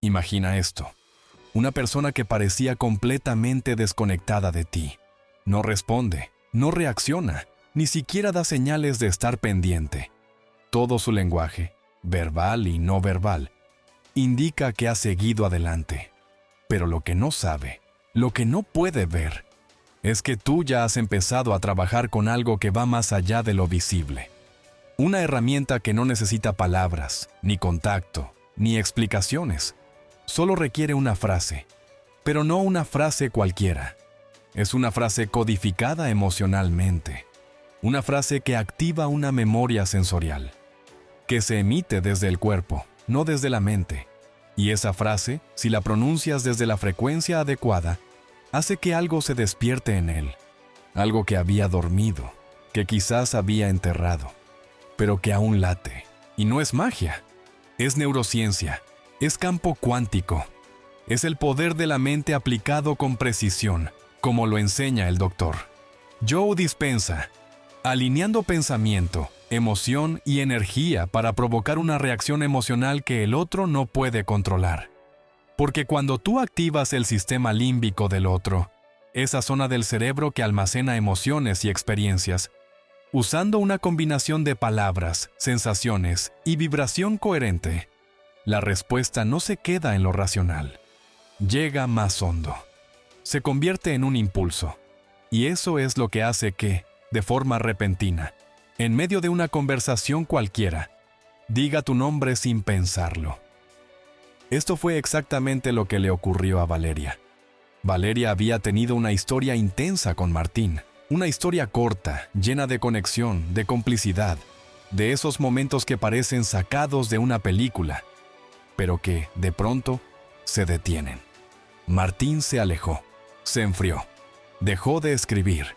Imagina esto. Una persona que parecía completamente desconectada de ti. No responde, no reacciona, ni siquiera da señales de estar pendiente. Todo su lenguaje, verbal y no verbal, indica que ha seguido adelante. Pero lo que no sabe, lo que no puede ver, es que tú ya has empezado a trabajar con algo que va más allá de lo visible. Una herramienta que no necesita palabras, ni contacto, ni explicaciones. Solo requiere una frase, pero no una frase cualquiera. Es una frase codificada emocionalmente. Una frase que activa una memoria sensorial, que se emite desde el cuerpo, no desde la mente. Y esa frase, si la pronuncias desde la frecuencia adecuada, hace que algo se despierte en él. Algo que había dormido, que quizás había enterrado, pero que aún late. Y no es magia, es neurociencia, es campo cuántico. Es el poder de la mente aplicado con precisión, como lo enseña el doctor Joe Dispenza, alineando pensamiento, emoción y energía para provocar una reacción emocional que el otro no puede controlar. Porque cuando tú activas el sistema límbico del otro, esa zona del cerebro que almacena emociones y experiencias, usando una combinación de palabras, sensaciones y vibración coherente, la respuesta no se queda en lo racional. Llega más hondo. Se convierte en un impulso. Y eso es lo que hace que, de forma repentina, en medio de una conversación cualquiera, diga tu nombre sin pensarlo. Esto fue exactamente lo que le ocurrió a Valeria. Valeria había tenido una historia intensa con Martín, una historia corta, llena de conexión, de complicidad, de esos momentos que parecen sacados de una película, pero que, de pronto, se detienen. Martín se alejó, se enfrió, dejó de escribir.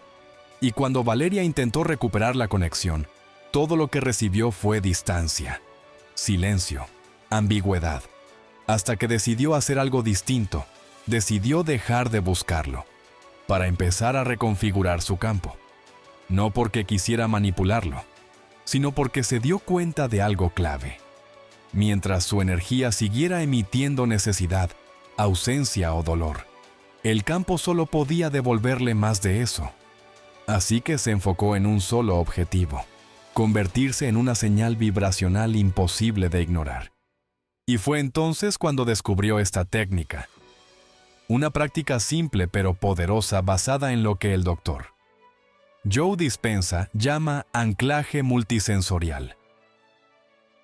Y cuando Valeria intentó recuperar la conexión, todo lo que recibió fue distancia, silencio, ambigüedad, hasta que decidió hacer algo distinto, decidió dejar de buscarlo, para empezar a reconfigurar su campo. No porque quisiera manipularlo, sino porque se dio cuenta de algo clave. Mientras su energía siguiera emitiendo necesidad, ausencia o dolor, el campo solo podía devolverle más de eso. Así que se enfocó en un solo objetivo: convertirse en una señal vibracional imposible de ignorar. Y fue entonces cuando descubrió esta técnica. Una práctica simple pero poderosa basada en lo que el doctor Joe Dispenza llama anclaje multisensorial.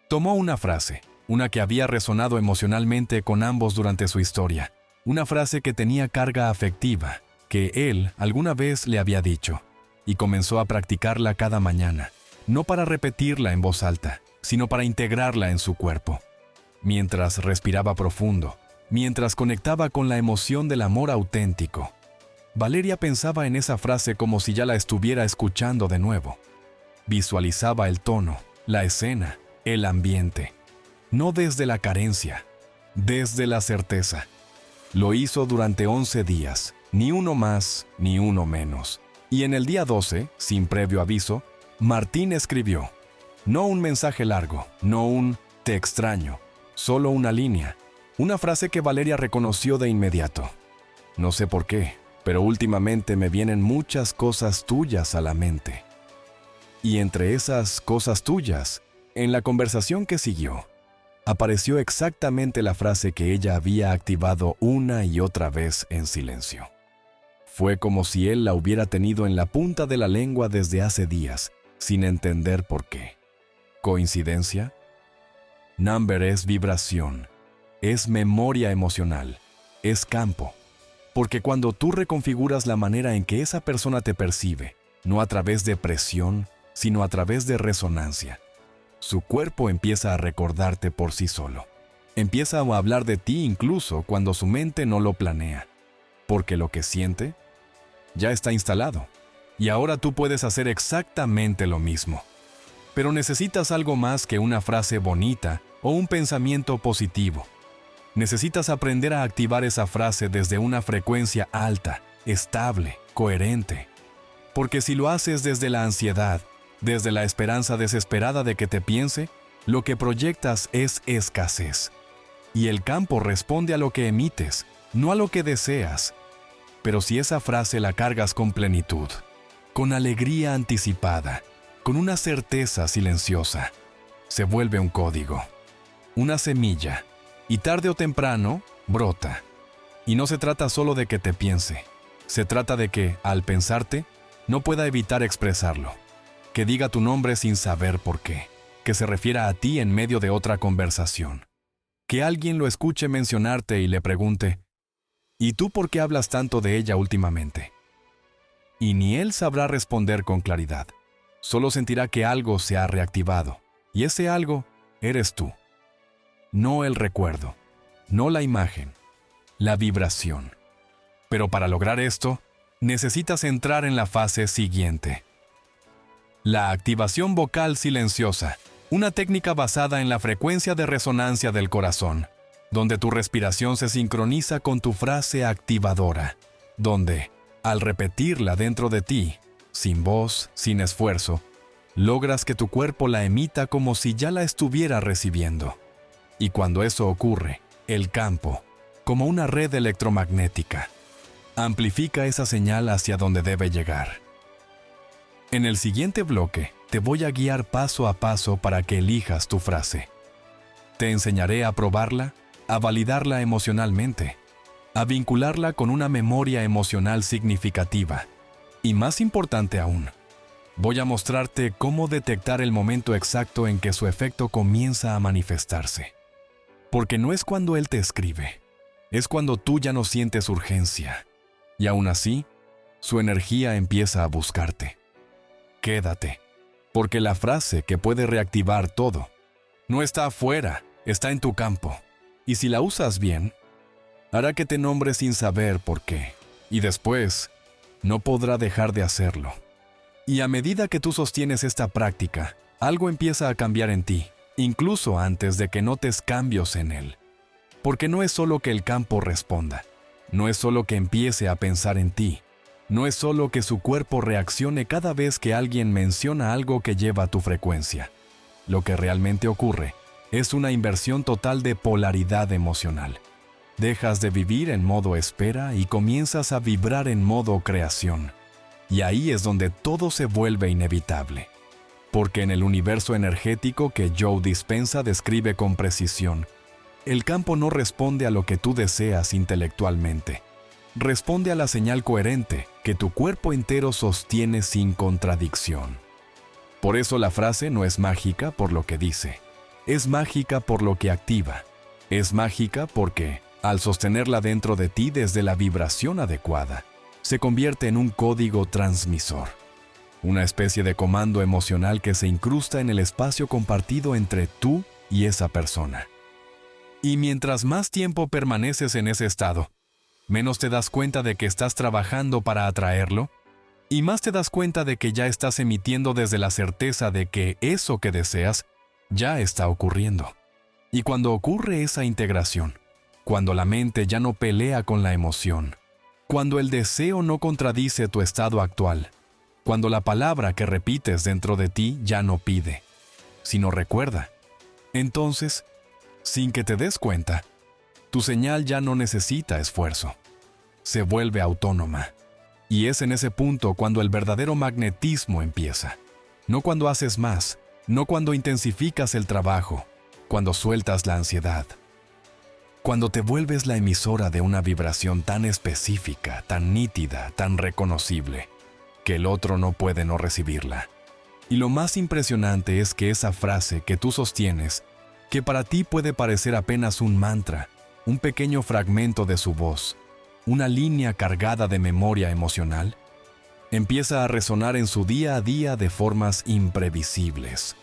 Tomó una frase, una que había resonado emocionalmente con ambos durante su historia, una frase que tenía carga afectiva, que él alguna vez le había dicho, y comenzó a practicarla cada mañana, no para repetirla en voz alta, sino para integrarla en su cuerpo. Mientras respiraba profundo, mientras conectaba con la emoción del amor auténtico, Valeria pensaba en esa frase como si ya la estuviera escuchando de nuevo. Visualizaba el tono, la escena, el ambiente. No desde la carencia, desde la certeza. Lo hizo durante 11 días, ni uno más, ni uno menos. Y en el día 12, sin previo aviso, Martín escribió, no un mensaje largo, no un «te extraño», solo una línea, una frase que Valeria reconoció de inmediato. No sé por qué, pero últimamente me vienen muchas cosas tuyas a la mente. Y entre esas cosas tuyas, en la conversación que siguió, apareció exactamente la frase que ella había activado una y otra vez en silencio. Fue como si él la hubiera tenido en la punta de la lengua desde hace días, sin entender por qué. ¿Coincidencia? Number es vibración, es memoria emocional, es campo. Porque cuando tú reconfiguras la manera en que esa persona te percibe, no a través de presión, sino a través de resonancia, su cuerpo empieza a recordarte por sí solo. Empieza a hablar de ti incluso cuando su mente no lo planea. Porque lo que siente ya está instalado. Y ahora tú puedes hacer exactamente lo mismo. Pero necesitas algo más que una frase bonita o un pensamiento positivo. Necesitas aprender a activar esa frase desde una frecuencia alta, estable, coherente. Porque si lo haces desde la ansiedad, desde la esperanza desesperada de que te piense, lo que proyectas es escasez. Y el campo responde a lo que emites, no a lo que deseas. Pero si esa frase la cargas con plenitud, con alegría anticipada, con una certeza silenciosa, se vuelve un código, una semilla, y tarde o temprano brota. Y no se trata solo de que te piense, se trata de que, al pensarte, no pueda evitar expresarlo, que diga tu nombre sin saber por qué, que se refiera a ti en medio de otra conversación, que alguien lo escuche mencionarte y le pregunte, ¿y tú por qué hablas tanto de ella últimamente? Y ni él sabrá responder con claridad, solo sentirá que algo se ha reactivado, y ese algo eres tú. No el recuerdo, no la imagen, la vibración. Pero para lograr esto, necesitas entrar en la fase siguiente. La activación vocal silenciosa, una técnica basada en la frecuencia de resonancia del corazón, donde tu respiración se sincroniza con tu frase activadora, donde, al repetirla dentro de ti, sin voz, sin esfuerzo, logras que tu cuerpo la emita como si ya la estuviera recibiendo. Y cuando eso ocurre, el campo, como una red electromagnética, amplifica esa señal hacia donde debe llegar. En el siguiente bloque, te voy a guiar paso a paso para que elijas tu frase. Te enseñaré a probarla, a validarla emocionalmente, a vincularla con una memoria emocional significativa. Y más importante aún, voy a mostrarte cómo detectar el momento exacto en que su efecto comienza a manifestarse. Porque no es cuando él te escribe, es cuando tú ya no sientes urgencia. Y aún así, su energía empieza a buscarte. Quédate, porque la frase que puede reactivar todo no está afuera, está en tu campo. Y si la usas bien, hará que te nombres sin saber por qué. Y después, no podrá dejar de hacerlo. Y a medida que tú sostienes esta práctica, algo empieza a cambiar en ti, incluso antes de que notes cambios en él. Porque no es solo que el campo responda, no es solo que empiece a pensar en ti, no es solo que su cuerpo reaccione cada vez que alguien menciona algo que lleva tu frecuencia. Lo que realmente ocurre es una inversión total de polaridad emocional. Dejas de vivir en modo espera y comienzas a vibrar en modo creación. Y ahí es donde todo se vuelve inevitable. Porque en el universo energético que Joe Dispenza describe con precisión, el campo no responde a lo que tú deseas intelectualmente. Responde a la señal coherente que tu cuerpo entero sostiene sin contradicción. Por eso la frase no es mágica por lo que dice, es mágica por lo que activa. Es mágica porque, al sostenerla dentro de ti desde la vibración adecuada, se convierte en un código transmisor. Una especie de comando emocional que se incrusta en el espacio compartido entre tú y esa persona. Y mientras más tiempo permaneces en ese estado, menos te das cuenta de que estás trabajando para atraerlo, y más te das cuenta de que ya estás emitiendo desde la certeza de que eso que deseas ya está ocurriendo. Y cuando ocurre esa integración, cuando la mente ya no pelea con la emoción, cuando el deseo no contradice tu estado actual, cuando la palabra que repites dentro de ti ya no pide, sino recuerda, entonces, sin que te des cuenta, tu señal ya no necesita esfuerzo. Se vuelve autónoma. Y es en ese punto cuando el verdadero magnetismo empieza. No cuando haces más, no cuando intensificas el trabajo, cuando sueltas la ansiedad. Cuando te vuelves la emisora de una vibración tan específica, tan nítida, tan reconocible, que el otro no puede no recibirla. Y lo más impresionante es que esa frase que tú sostienes, que para ti puede parecer apenas un mantra, un pequeño fragmento de su voz, una línea cargada de memoria emocional, empieza a resonar en su día a día de formas imprevisibles.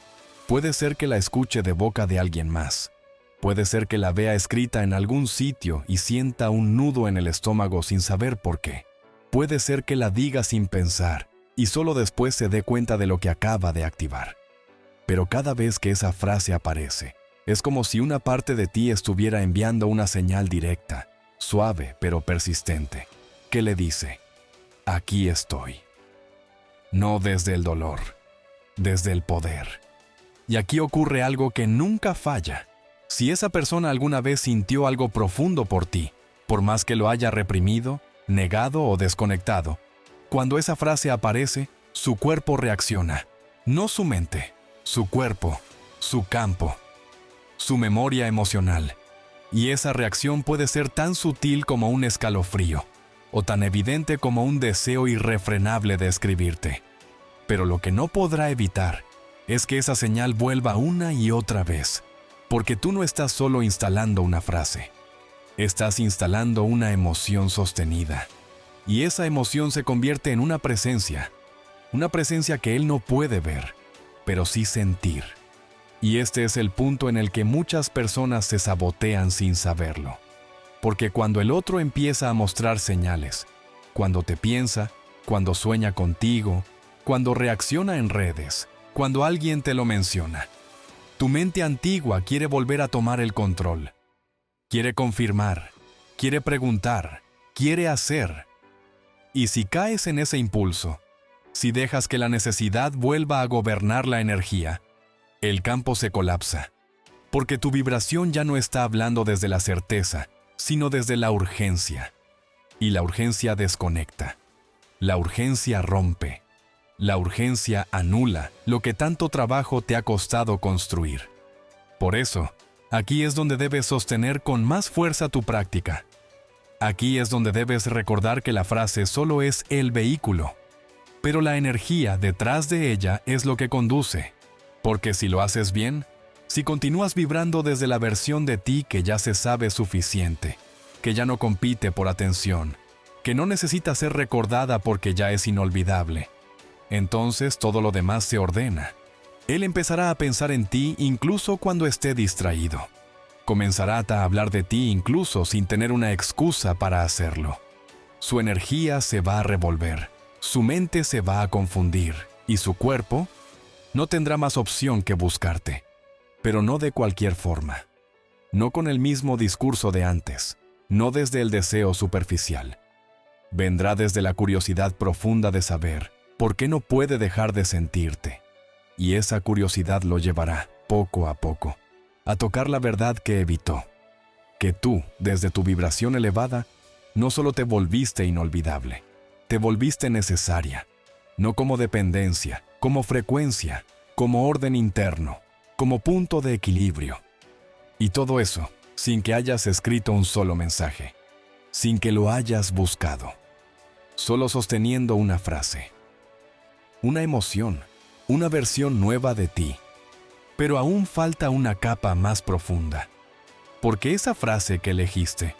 Puede ser que la escuche de boca de alguien más. Puede ser que la vea escrita en algún sitio y sienta un nudo en el estómago sin saber por qué. Puede ser que la diga sin pensar y solo después se dé cuenta de lo que acaba de activar. Pero cada vez que esa frase aparece, es como si una parte de ti estuviera enviando una señal directa, suave pero persistente, que le dice, aquí estoy. No desde el dolor, desde el poder. Y aquí ocurre algo que nunca falla. Si esa persona alguna vez sintió algo profundo por ti, por más que lo haya reprimido, negado o desconectado, cuando esa frase aparece, su cuerpo reacciona. No su mente, su cuerpo, su campo, su memoria emocional. Y esa reacción puede ser tan sutil como un escalofrío, o tan evidente como un deseo irrefrenable de escribirte. Pero lo que no podrá evitar es que esa señal vuelva una y otra vez, porque tú no estás solo instalando una frase, estás instalando una emoción sostenida. Y esa emoción se convierte en una presencia que él no puede ver, pero sí sentir. Y este es el punto en el que muchas personas se sabotean sin saberlo. Porque cuando el otro empieza a mostrar señales, cuando te piensa, cuando sueña contigo, cuando reacciona en redes, cuando alguien te lo menciona, tu mente antigua quiere volver a tomar el control. Quiere confirmar, quiere preguntar, quiere hacer. Y si caes en ese impulso, si dejas que la necesidad vuelva a gobernar la energía, el campo se colapsa, porque tu vibración ya no está hablando desde la certeza, sino desde la urgencia. Y la urgencia desconecta. La urgencia rompe. La urgencia anula lo que tanto trabajo te ha costado construir. Por eso, aquí es donde debes sostener con más fuerza tu práctica. Aquí es donde debes recordar que la frase solo es el vehículo, pero la energía detrás de ella es lo que conduce. Porque si lo haces bien, si continúas vibrando desde la versión de ti que ya se sabe suficiente, que ya no compite por atención, que no necesita ser recordada porque ya es inolvidable, entonces todo lo demás se ordena. Él empezará a pensar en ti incluso cuando esté distraído. Comenzará a hablar de ti incluso sin tener una excusa para hacerlo. Su energía se va a revolver, su mente se va a confundir y su cuerpo no tendrá más opción que buscarte, pero no de cualquier forma. No con el mismo discurso de antes, no desde el deseo superficial. Vendrá desde la curiosidad profunda de saber por qué no puede dejar de sentirte. Y esa curiosidad lo llevará, poco a poco, a tocar la verdad que evitó. Que tú, desde tu vibración elevada, no solo te volviste inolvidable, te volviste necesaria, no como dependencia, como frecuencia, como orden interno, como punto de equilibrio. Y todo eso sin que hayas escrito un solo mensaje, sin que lo hayas buscado, solo sosteniendo una frase, una emoción, una versión nueva de ti. Pero aún falta una capa más profunda, porque esa frase que elegiste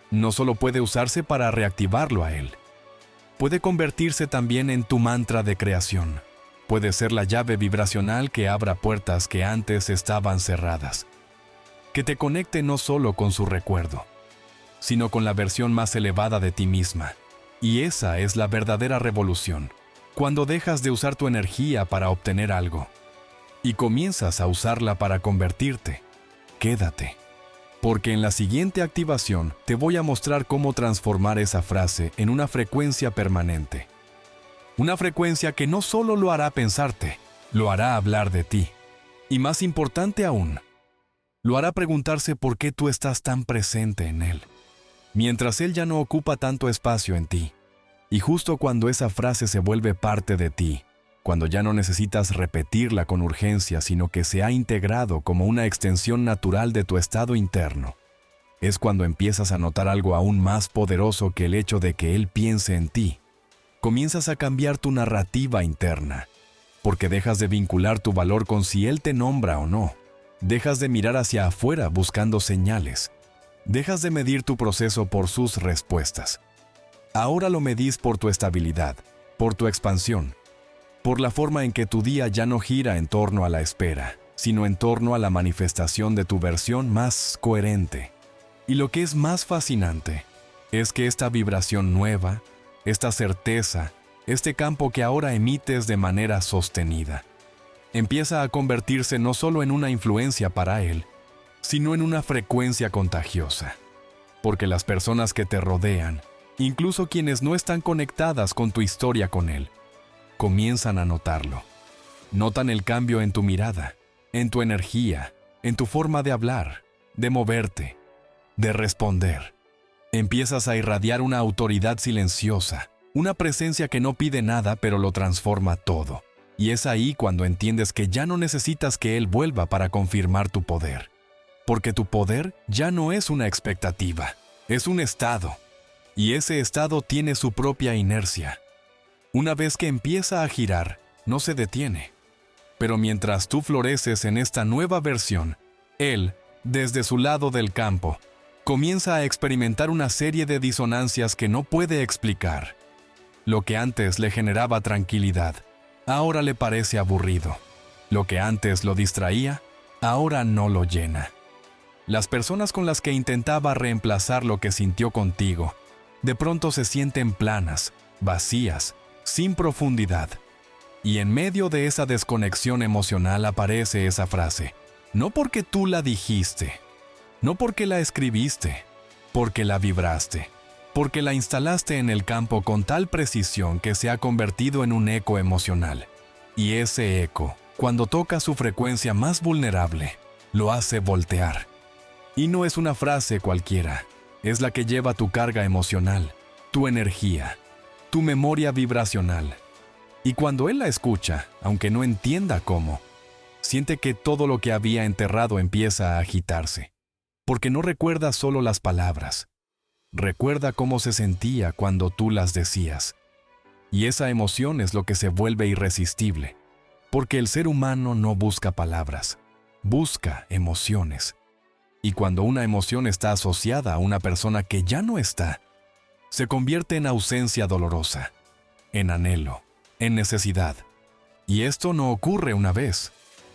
no solo puede usarse para reactivarlo a él, puede convertirse también en tu mantra de creación. Puede ser la llave vibracional que abra puertas que antes estaban cerradas, que te conecte no solo con su recuerdo, sino con la versión más elevada de ti misma. Y esa es la verdadera revolución, cuando dejas de usar tu energía para obtener algo y comienzas a usarla para convertirte. Quédate, porque en la siguiente activación te voy a mostrar cómo transformar esa frase en una frecuencia permanente. Una frecuencia que no solo lo hará pensarte, lo hará hablar de ti. Y más importante aún, lo hará preguntarse por qué tú estás tan presente en él, mientras él ya no ocupa tanto espacio en ti. Y justo cuando esa frase se vuelve parte de ti, cuando ya no necesitas repetirla con urgencia, sino que se ha integrado como una extensión natural de tu estado interno, es cuando empiezas a notar algo aún más poderoso que el hecho de que él piense en ti. Comienzas a cambiar tu narrativa interna, porque dejas de vincular tu valor con si él te nombra o no. Dejas de mirar hacia afuera buscando señales. Dejas de medir tu proceso por sus respuestas. Ahora lo medís por tu estabilidad, por tu expansión, por la forma en que tu día ya no gira en torno a la espera, sino en torno a la manifestación de tu versión más coherente. Y lo que es más fascinante es que esta vibración nueva, esta certeza, este campo que ahora emites de manera sostenida, empieza a convertirse no solo en una influencia para él, sino en una frecuencia contagiosa. Porque las personas que te rodean, incluso quienes no están conectadas con tu historia con él, comienzan a notarlo. Notan el cambio en tu mirada, en tu energía, en tu forma de hablar, de moverte, de responder. Empiezas a irradiar una autoridad silenciosa, una presencia que no pide nada pero lo transforma todo. Y es ahí cuando entiendes que ya no necesitas que Él vuelva para confirmar tu poder. Porque tu poder ya no es una expectativa, es un estado. Y ese estado tiene su propia inercia. Una vez que empieza a girar, no se detiene. Pero mientras tú floreces en esta nueva versión, Él, desde su lado del campo, comienza a experimentar una serie de disonancias que no puede explicar. Lo que antes le generaba tranquilidad, ahora le parece aburrido. Lo que antes lo distraía, ahora no lo llena. Las personas con las que intentaba reemplazar lo que sintió contigo, de pronto se sienten planas, vacías, sin profundidad. Y en medio de esa desconexión emocional aparece esa frase. No porque tú la dijiste, no porque la escribiste, porque la vibraste, porque la instalaste en el campo con tal precisión que se ha convertido en un eco emocional. Y ese eco, cuando toca su frecuencia más vulnerable, lo hace voltear. Y no es una frase cualquiera, es la que lleva tu carga emocional, tu energía, tu memoria vibracional. Y cuando Él la escucha, aunque no entienda cómo, siente que todo lo que había enterrado empieza a agitarse, porque no recuerda solo las palabras, recuerda cómo se sentía cuando tú las decías. Y esa emoción es lo que se vuelve irresistible, porque el ser humano no busca palabras, busca emociones. Y cuando una emoción está asociada a una persona que ya no está, se convierte en ausencia dolorosa, en anhelo, en necesidad. Y esto no ocurre una vez,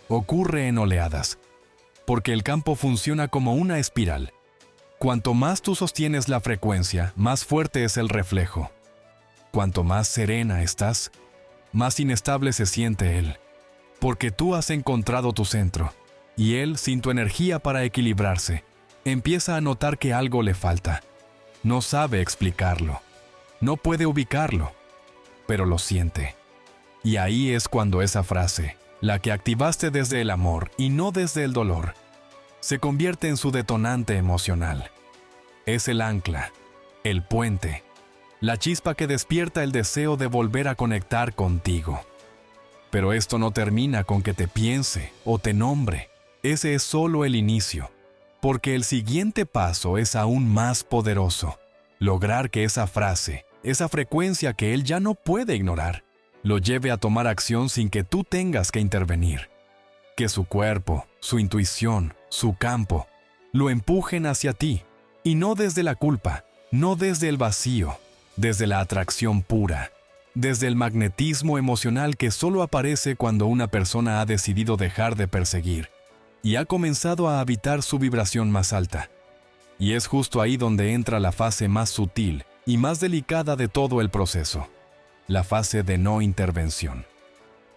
ocurre en oleadas, porque el campo funciona como una espiral. Cuanto más tú sostienes la frecuencia, más fuerte es el reflejo. Cuanto más serena estás, más inestable se siente Él, porque tú has encontrado tu centro. Y Él, sin tu energía para equilibrarse, empieza a notar que algo le falta. No sabe explicarlo, no puede ubicarlo, pero lo siente. Y ahí es cuando esa frase, la que activaste desde el amor y no desde el dolor, se convierte en su detonante emocional. Es el ancla, el puente, la chispa que despierta el deseo de volver a conectar contigo. Pero esto no termina con que te piense o te nombre. Ese es solo el inicio, porque el siguiente paso es aún más poderoso. Lograr que esa frase, esa frecuencia que Él ya no puede ignorar, lo lleve a tomar acción sin que tú tengas que intervenir. Que su cuerpo, su intuición, su campo, lo empujen hacia ti, y no desde la culpa, no desde el vacío, desde la atracción pura, desde el magnetismo emocional que solo aparece cuando una persona ha decidido dejar de perseguir y ha comenzado a habitar su vibración más alta. Y es justo ahí donde entra la fase más sutil y más delicada de todo el proceso, la fase de no intervención.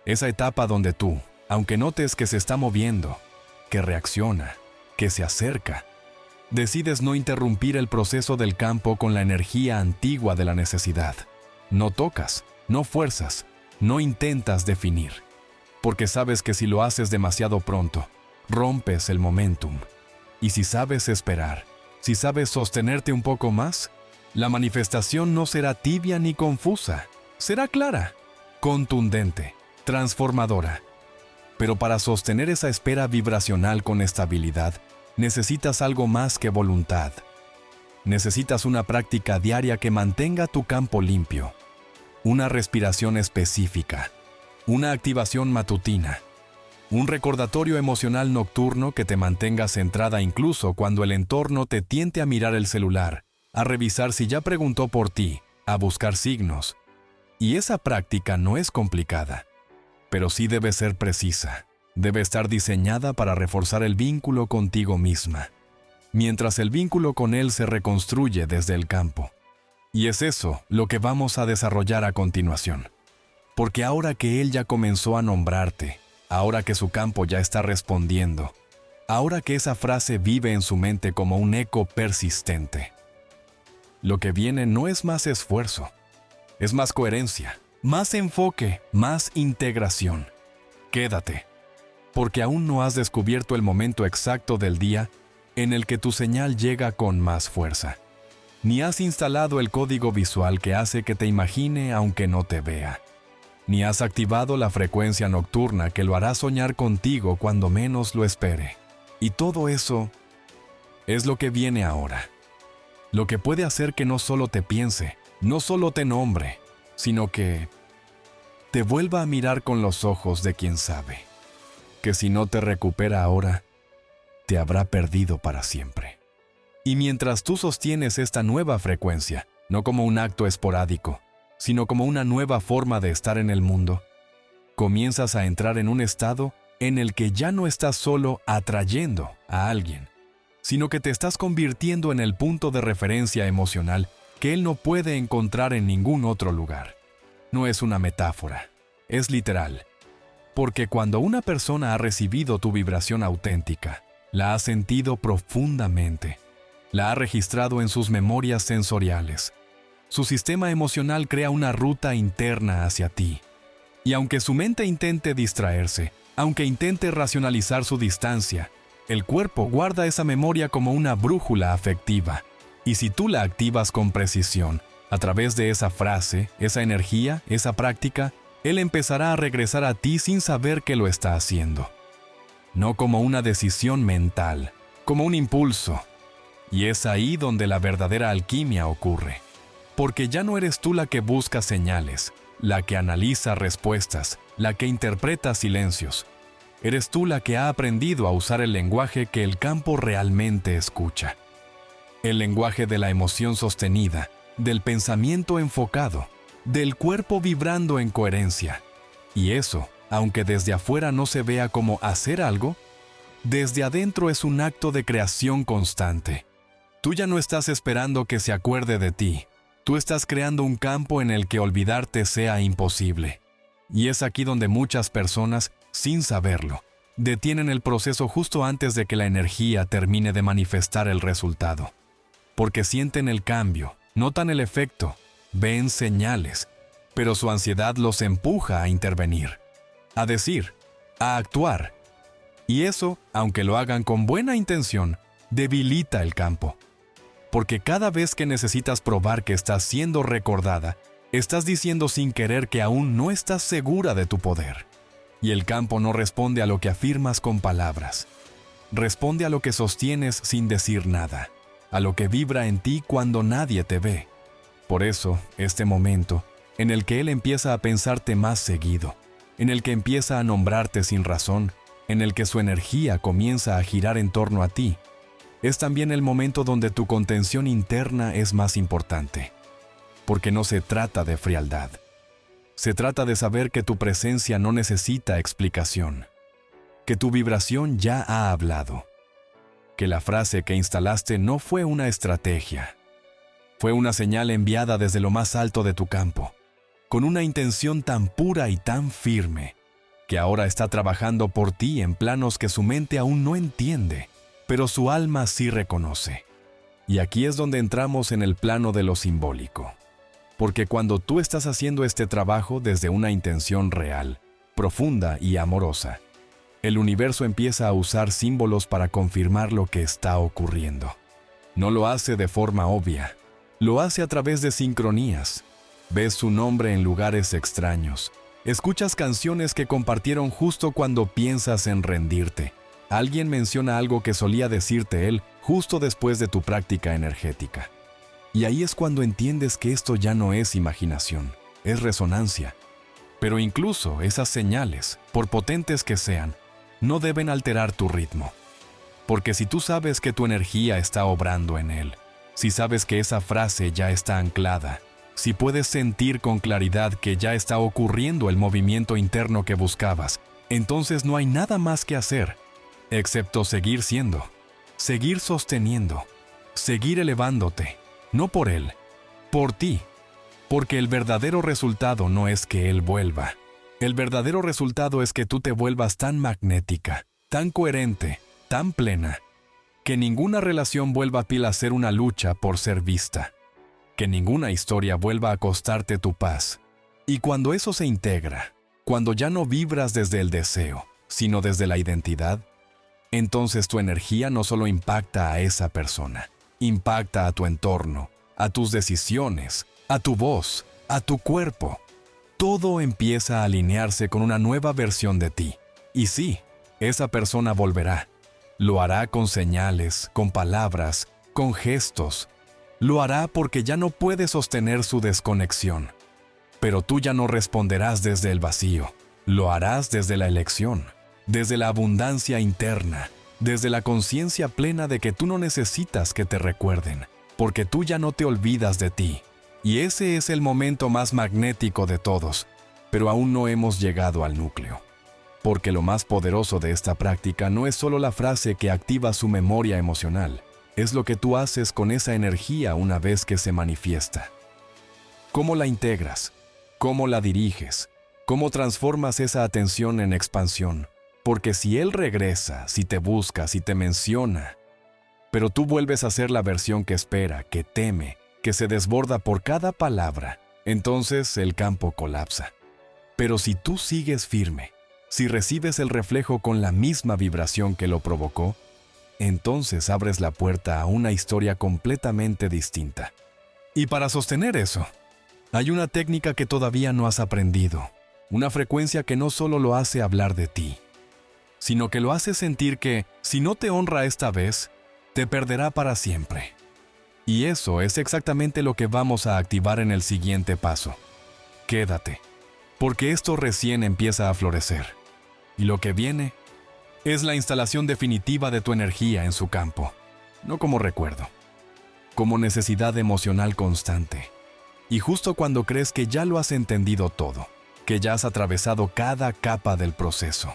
Esa etapa donde tú, aunque notes que se está moviendo, que reacciona, que se acerca, decides no interrumpir el proceso del campo con la energía antigua de la necesidad. No tocas, no fuerzas, no intentas definir, porque sabes que si lo haces demasiado pronto, rompes el momentum. Y si sabes esperar, si sabes sostenerte un poco más, la manifestación no será tibia ni confusa, será clara, contundente, transformadora. Pero para sostener esa espera vibracional con estabilidad, necesitas algo más que voluntad. Necesitas una práctica diaria que mantenga tu campo limpio, una respiración específica, una activación matutina, un recordatorio emocional nocturno que te mantenga centrada incluso cuando el entorno te tiente a mirar el celular, a revisar si ya preguntó por ti, a buscar signos. Y esa práctica no es complicada, pero sí debe ser precisa. Debe estar diseñada para reforzar el vínculo contigo misma, mientras el vínculo con Él se reconstruye desde el campo. Y es eso lo que vamos a desarrollar a continuación. Porque ahora que Él ya comenzó a nombrarte, ahora que su campo ya está respondiendo, ahora que esa frase vive en su mente como un eco persistente, lo que viene no es más esfuerzo, es más coherencia, más enfoque, más integración. Quédate, porque aún no has descubierto el momento exacto del día en el que tu señal llega con más fuerza. Ni has instalado el código visual que hace que te imagine aunque no te vea. Ni has activado la frecuencia nocturna que lo hará soñar contigo cuando menos lo espere. Y todo eso es lo que viene ahora. Lo que puede hacer que no solo te piense, no solo te nombre, sino que te vuelva a mirar con los ojos de quien sabe que si no te recupera ahora, te habrá perdido para siempre. Y mientras tú sostienes esta nueva frecuencia, no como un acto esporádico, sino como una nueva forma de estar en el mundo, comienzas a entrar en un estado en el que ya no estás solo atrayendo a alguien, sino que te estás convirtiendo en el punto de referencia emocional que él no puede encontrar en ningún otro lugar. No es una metáfora, es literal. Porque cuando una persona ha recibido tu vibración auténtica, la ha sentido profundamente, la ha registrado en sus memorias sensoriales, su sistema emocional crea una ruta interna hacia ti. Y aunque su mente intente distraerse, aunque intente racionalizar su distancia, el cuerpo guarda esa memoria como una brújula afectiva. Y si tú la activas con precisión, a través de esa frase, esa energía, esa práctica, él empezará a regresar a ti sin saber que lo está haciendo. No como una decisión mental, como un impulso. Y es ahí donde la verdadera alquimia ocurre. Porque ya no eres tú la que busca señales, la que analiza respuestas, la que interpreta silencios. Eres tú la que ha aprendido a usar el lenguaje que el campo realmente escucha. El lenguaje de la emoción sostenida, del pensamiento enfocado, del cuerpo vibrando en coherencia. Y eso, aunque desde afuera no se vea como hacer algo, desde adentro es un acto de creación constante. Tú ya no estás esperando que se acuerde de ti. Tú estás creando un campo en el que olvidarte sea imposible. Y es aquí donde muchas personas, sin saberlo, detienen el proceso justo antes de que la energía termine de manifestar el resultado. Porque sienten el cambio, notan el efecto, ven señales, pero su ansiedad los empuja a intervenir, a decir, a actuar. Y eso, aunque lo hagan con buena intención, debilita el campo. Porque cada vez que necesitas probar que estás siendo recordada, estás diciendo sin querer que aún no estás segura de tu poder. Y el campo no responde a lo que afirmas con palabras. Responde a lo que sostienes sin decir nada, a lo que vibra en ti cuando nadie te ve. Por eso, este momento, en el que él empieza a pensarte más seguido, en el que empieza a nombrarte sin razón, en el que su energía comienza a girar en torno a ti, es también el momento donde tu contención interna es más importante. Porque no se trata de frialdad. Se trata de saber que tu presencia no necesita explicación, que tu vibración ya ha hablado, que la frase que instalaste no fue una estrategia, fue una señal enviada desde lo más alto de tu campo, con una intención tan pura y tan firme, que ahora está trabajando por ti en planos que su mente aún no entiende, pero su alma sí reconoce. Y aquí es donde entramos en el plano de lo simbólico. Porque cuando tú estás haciendo este trabajo desde una intención real, profunda y amorosa, el universo empieza a usar símbolos para confirmar lo que está ocurriendo. No lo hace de forma obvia, lo hace a través de sincronías. Ves su nombre en lugares extraños, escuchas canciones que compartieron justo cuando piensas en rendirte. Alguien menciona algo que solía decirte él justo después de tu práctica energética. Y ahí es cuando entiendes que esto ya no es imaginación, es resonancia. Pero incluso esas señales, por potentes que sean, no deben alterar tu ritmo. Porque si tú sabes que tu energía está obrando en él, si sabes que esa frase ya está anclada, si puedes sentir con claridad que ya está ocurriendo el movimiento interno que buscabas, entonces no hay nada más que hacer, excepto seguir siendo, seguir sosteniendo, seguir elevándote, no por él, por ti, porque el verdadero resultado no es que él vuelva. El verdadero resultado es que tú te vuelvas tan magnética, tan coherente, tan plena, que ninguna relación vuelva a ser una lucha por ser vista, que ninguna historia vuelva a costarte tu paz. Y cuando eso se integra, cuando ya no vibras desde el deseo, sino desde la identidad, entonces tu energía no solo impacta a esa persona, impacta a tu entorno, a tus decisiones, a tu voz, a tu cuerpo. Todo empieza a alinearse con una nueva versión de ti. Y sí, esa persona volverá. Lo hará con señales, con palabras, con gestos. Lo hará porque ya no puede sostener su desconexión. Pero tú ya no responderás desde el vacío. Lo harás desde la elección, desde la abundancia interna, desde la conciencia plena de que tú no necesitas que te recuerden, porque tú ya no te olvidas de ti. Y ese es el momento más magnético de todos, pero aún no hemos llegado al núcleo. Porque lo más poderoso de esta práctica no es solo la frase que activa su memoria emocional, es lo que tú haces con esa energía una vez que se manifiesta. ¿Cómo la integras? ¿Cómo la diriges? ¿Cómo transformas esa atención en expansión? Porque si él regresa, si te busca, si te menciona, pero tú vuelves a ser la versión que espera, que teme, que se desborda por cada palabra, entonces el campo colapsa. Pero si tú sigues firme, si recibes el reflejo con la misma vibración que lo provocó, entonces abres la puerta a una historia completamente distinta. Y para sostener eso, hay una técnica que todavía no has aprendido, una frecuencia que no solo lo hace hablar de ti, sino que lo hace sentir que, si no te honra esta vez, te perderá para siempre. Y eso es exactamente lo que vamos a activar en el siguiente paso. Quédate, porque esto recién empieza a florecer. Y lo que viene es la instalación definitiva de tu energía en su campo, no como recuerdo, como necesidad emocional constante. Y justo cuando crees que ya lo has entendido todo, que ya has atravesado cada capa del proceso,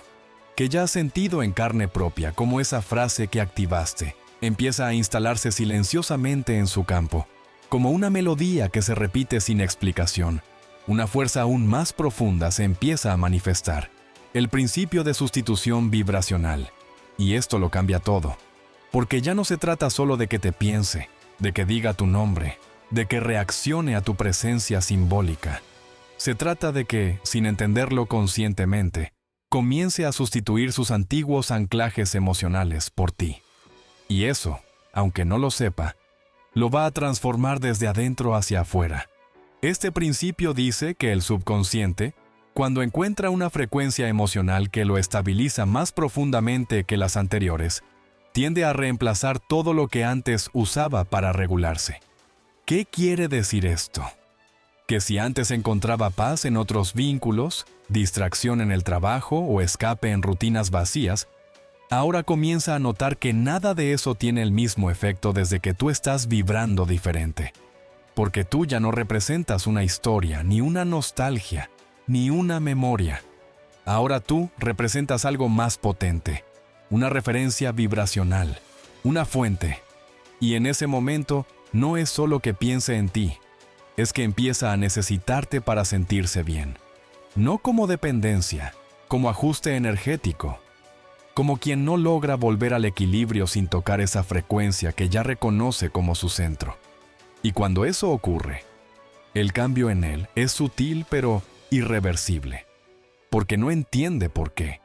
que ya has sentido en carne propia cómo esa frase que activaste empieza a instalarse silenciosamente en su campo, como una melodía que se repite sin explicación, una fuerza aún más profunda se empieza a manifestar. El principio de sustitución vibracional. Y esto lo cambia todo. Porque ya no se trata solo de que te piense, de que diga tu nombre, de que reaccione a tu presencia simbólica. Se trata de que, sin entenderlo conscientemente, comience a sustituir sus antiguos anclajes emocionales por ti. Y eso, aunque no lo sepa, lo va a transformar desde adentro hacia afuera. Este principio dice que el subconsciente, cuando encuentra una frecuencia emocional que lo estabiliza más profundamente que las anteriores, tiende a reemplazar todo lo que antes usaba para regularse. ¿Qué quiere decir esto? Que si antes encontraba paz en otros vínculos, distracción en el trabajo o escape en rutinas vacías, ahora comienza a notar que nada de eso tiene el mismo efecto desde que tú estás vibrando diferente. Porque tú ya no representas una historia, ni una nostalgia, ni una memoria. Ahora tú representas algo más potente, una referencia vibracional, una fuente. Y en ese momento no es solo que piense en ti, es que empieza a necesitarte para sentirse bien. No como dependencia, como ajuste energético, como quien no logra volver al equilibrio sin tocar esa frecuencia que ya reconoce como su centro. Y cuando eso ocurre, el cambio en él es sutil pero irreversible, porque no entiende por qué,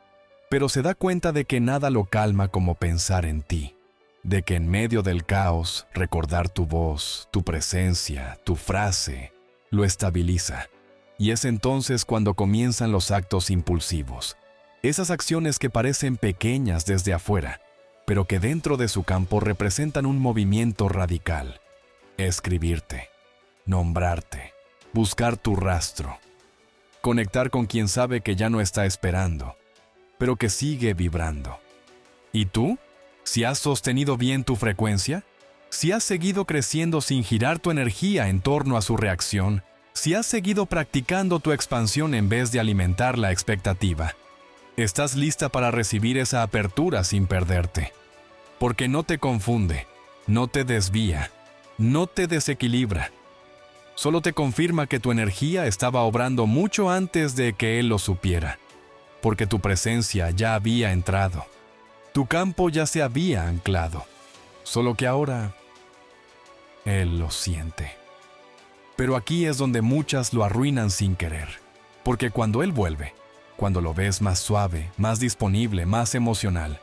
pero se da cuenta de que nada lo calma como pensar en ti, de que en medio del caos, recordar tu voz, tu presencia, tu frase, lo estabiliza. Y es entonces cuando comienzan los actos impulsivos, esas acciones que parecen pequeñas desde afuera, pero que dentro de su campo representan un movimiento radical. Escribirte, nombrarte, buscar tu rastro, conectar con quien sabe que ya no está esperando, pero que sigue vibrando. ¿Y tú? ¿Si has sostenido bien tu frecuencia? ¿Si has seguido creciendo sin girar tu energía en torno a su reacción? ¿Si has seguido practicando tu expansión en vez de alimentar la expectativa? Estás lista para recibir esa apertura sin perderte. Porque no te confunde, no te desvía, no te desequilibra. Solo te confirma que tu energía estaba obrando mucho antes de que él lo supiera, porque tu presencia ya había entrado. Tu campo ya se había anclado, solo que ahora él lo siente. Pero aquí es donde muchas lo arruinan sin querer, porque cuando él vuelve, cuando lo ves más suave, más disponible, más emocional,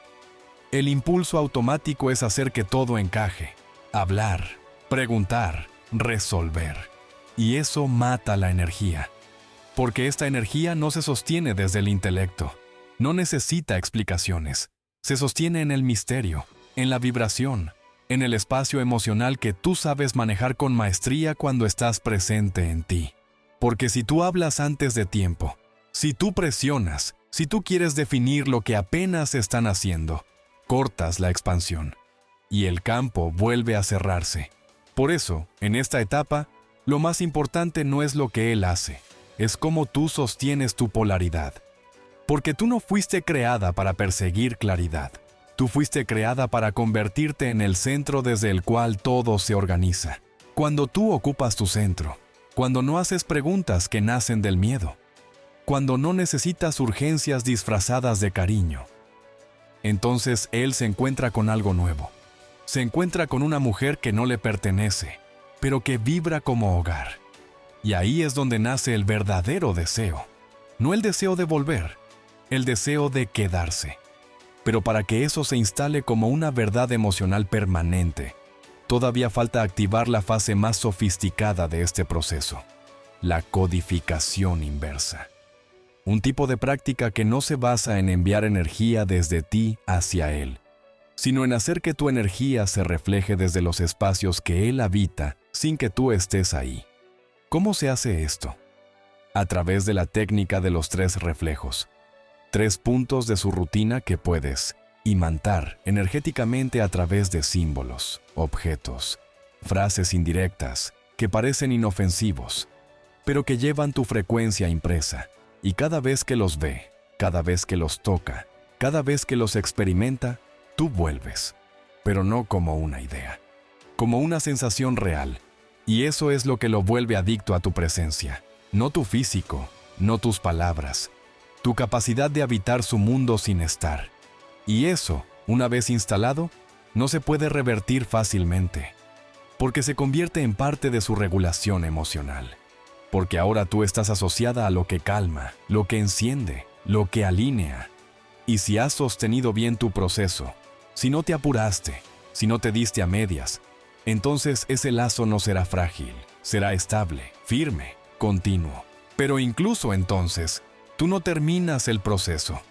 El impulso automático es hacer que todo encaje, hablar, preguntar, resolver. Y eso mata la energía. Porque esta energía no se sostiene desde el intelecto, no necesita explicaciones, se sostiene en el misterio, en la vibración, en el espacio emocional que tú sabes manejar con maestría cuando estás presente en ti. Porque si tú hablas antes de tiempo, si tú presionas, si tú quieres definir lo que apenas están haciendo, cortas la expansión y el campo vuelve a cerrarse. Por eso, en esta etapa, lo más importante no es lo que él hace, es cómo tú sostienes tu polaridad. Porque tú no fuiste creada para perseguir claridad. Tú fuiste creada para convertirte en el centro desde el cual todo se organiza. Cuando tú ocupas tu centro, cuando no haces preguntas que nacen del miedo, cuando no necesitas urgencias disfrazadas de cariño, entonces él se encuentra con algo nuevo. Se encuentra con una mujer que no le pertenece, pero que vibra como hogar. Y ahí es donde nace el verdadero deseo. No el deseo de volver, el deseo de quedarse. Pero para que eso se instale como una verdad emocional permanente, todavía falta activar la fase más sofisticada de este proceso, la codificación inversa. Un tipo de práctica que no se basa en enviar energía desde ti hacia él, sino en hacer que tu energía se refleje desde los espacios que él habita sin que tú estés ahí. ¿Cómo se hace esto? A través de la técnica de los 3 reflejos. 3 puntos de su rutina que puedes imantar energéticamente a través de símbolos, objetos, frases indirectas que parecen inofensivos, pero que llevan tu frecuencia impresa, y cada vez que los ve, cada vez que los toca, cada vez que los experimenta, tú vuelves, pero no como una idea, como una sensación real, y eso es lo que lo vuelve adicto a tu presencia, no tu físico, no tus palabras, tu capacidad de habitar su mundo sin estar. Y eso, una vez instalado, no se puede revertir fácilmente, porque se convierte en parte de su regulación emocional. Porque ahora tú estás asociada a lo que calma, lo que enciende, lo que alinea. Y si has sostenido bien tu proceso, si no te apuraste, si no te diste a medias, entonces ese lazo no será frágil, será estable, firme, continuo. Pero incluso entonces, tú no terminas el proceso.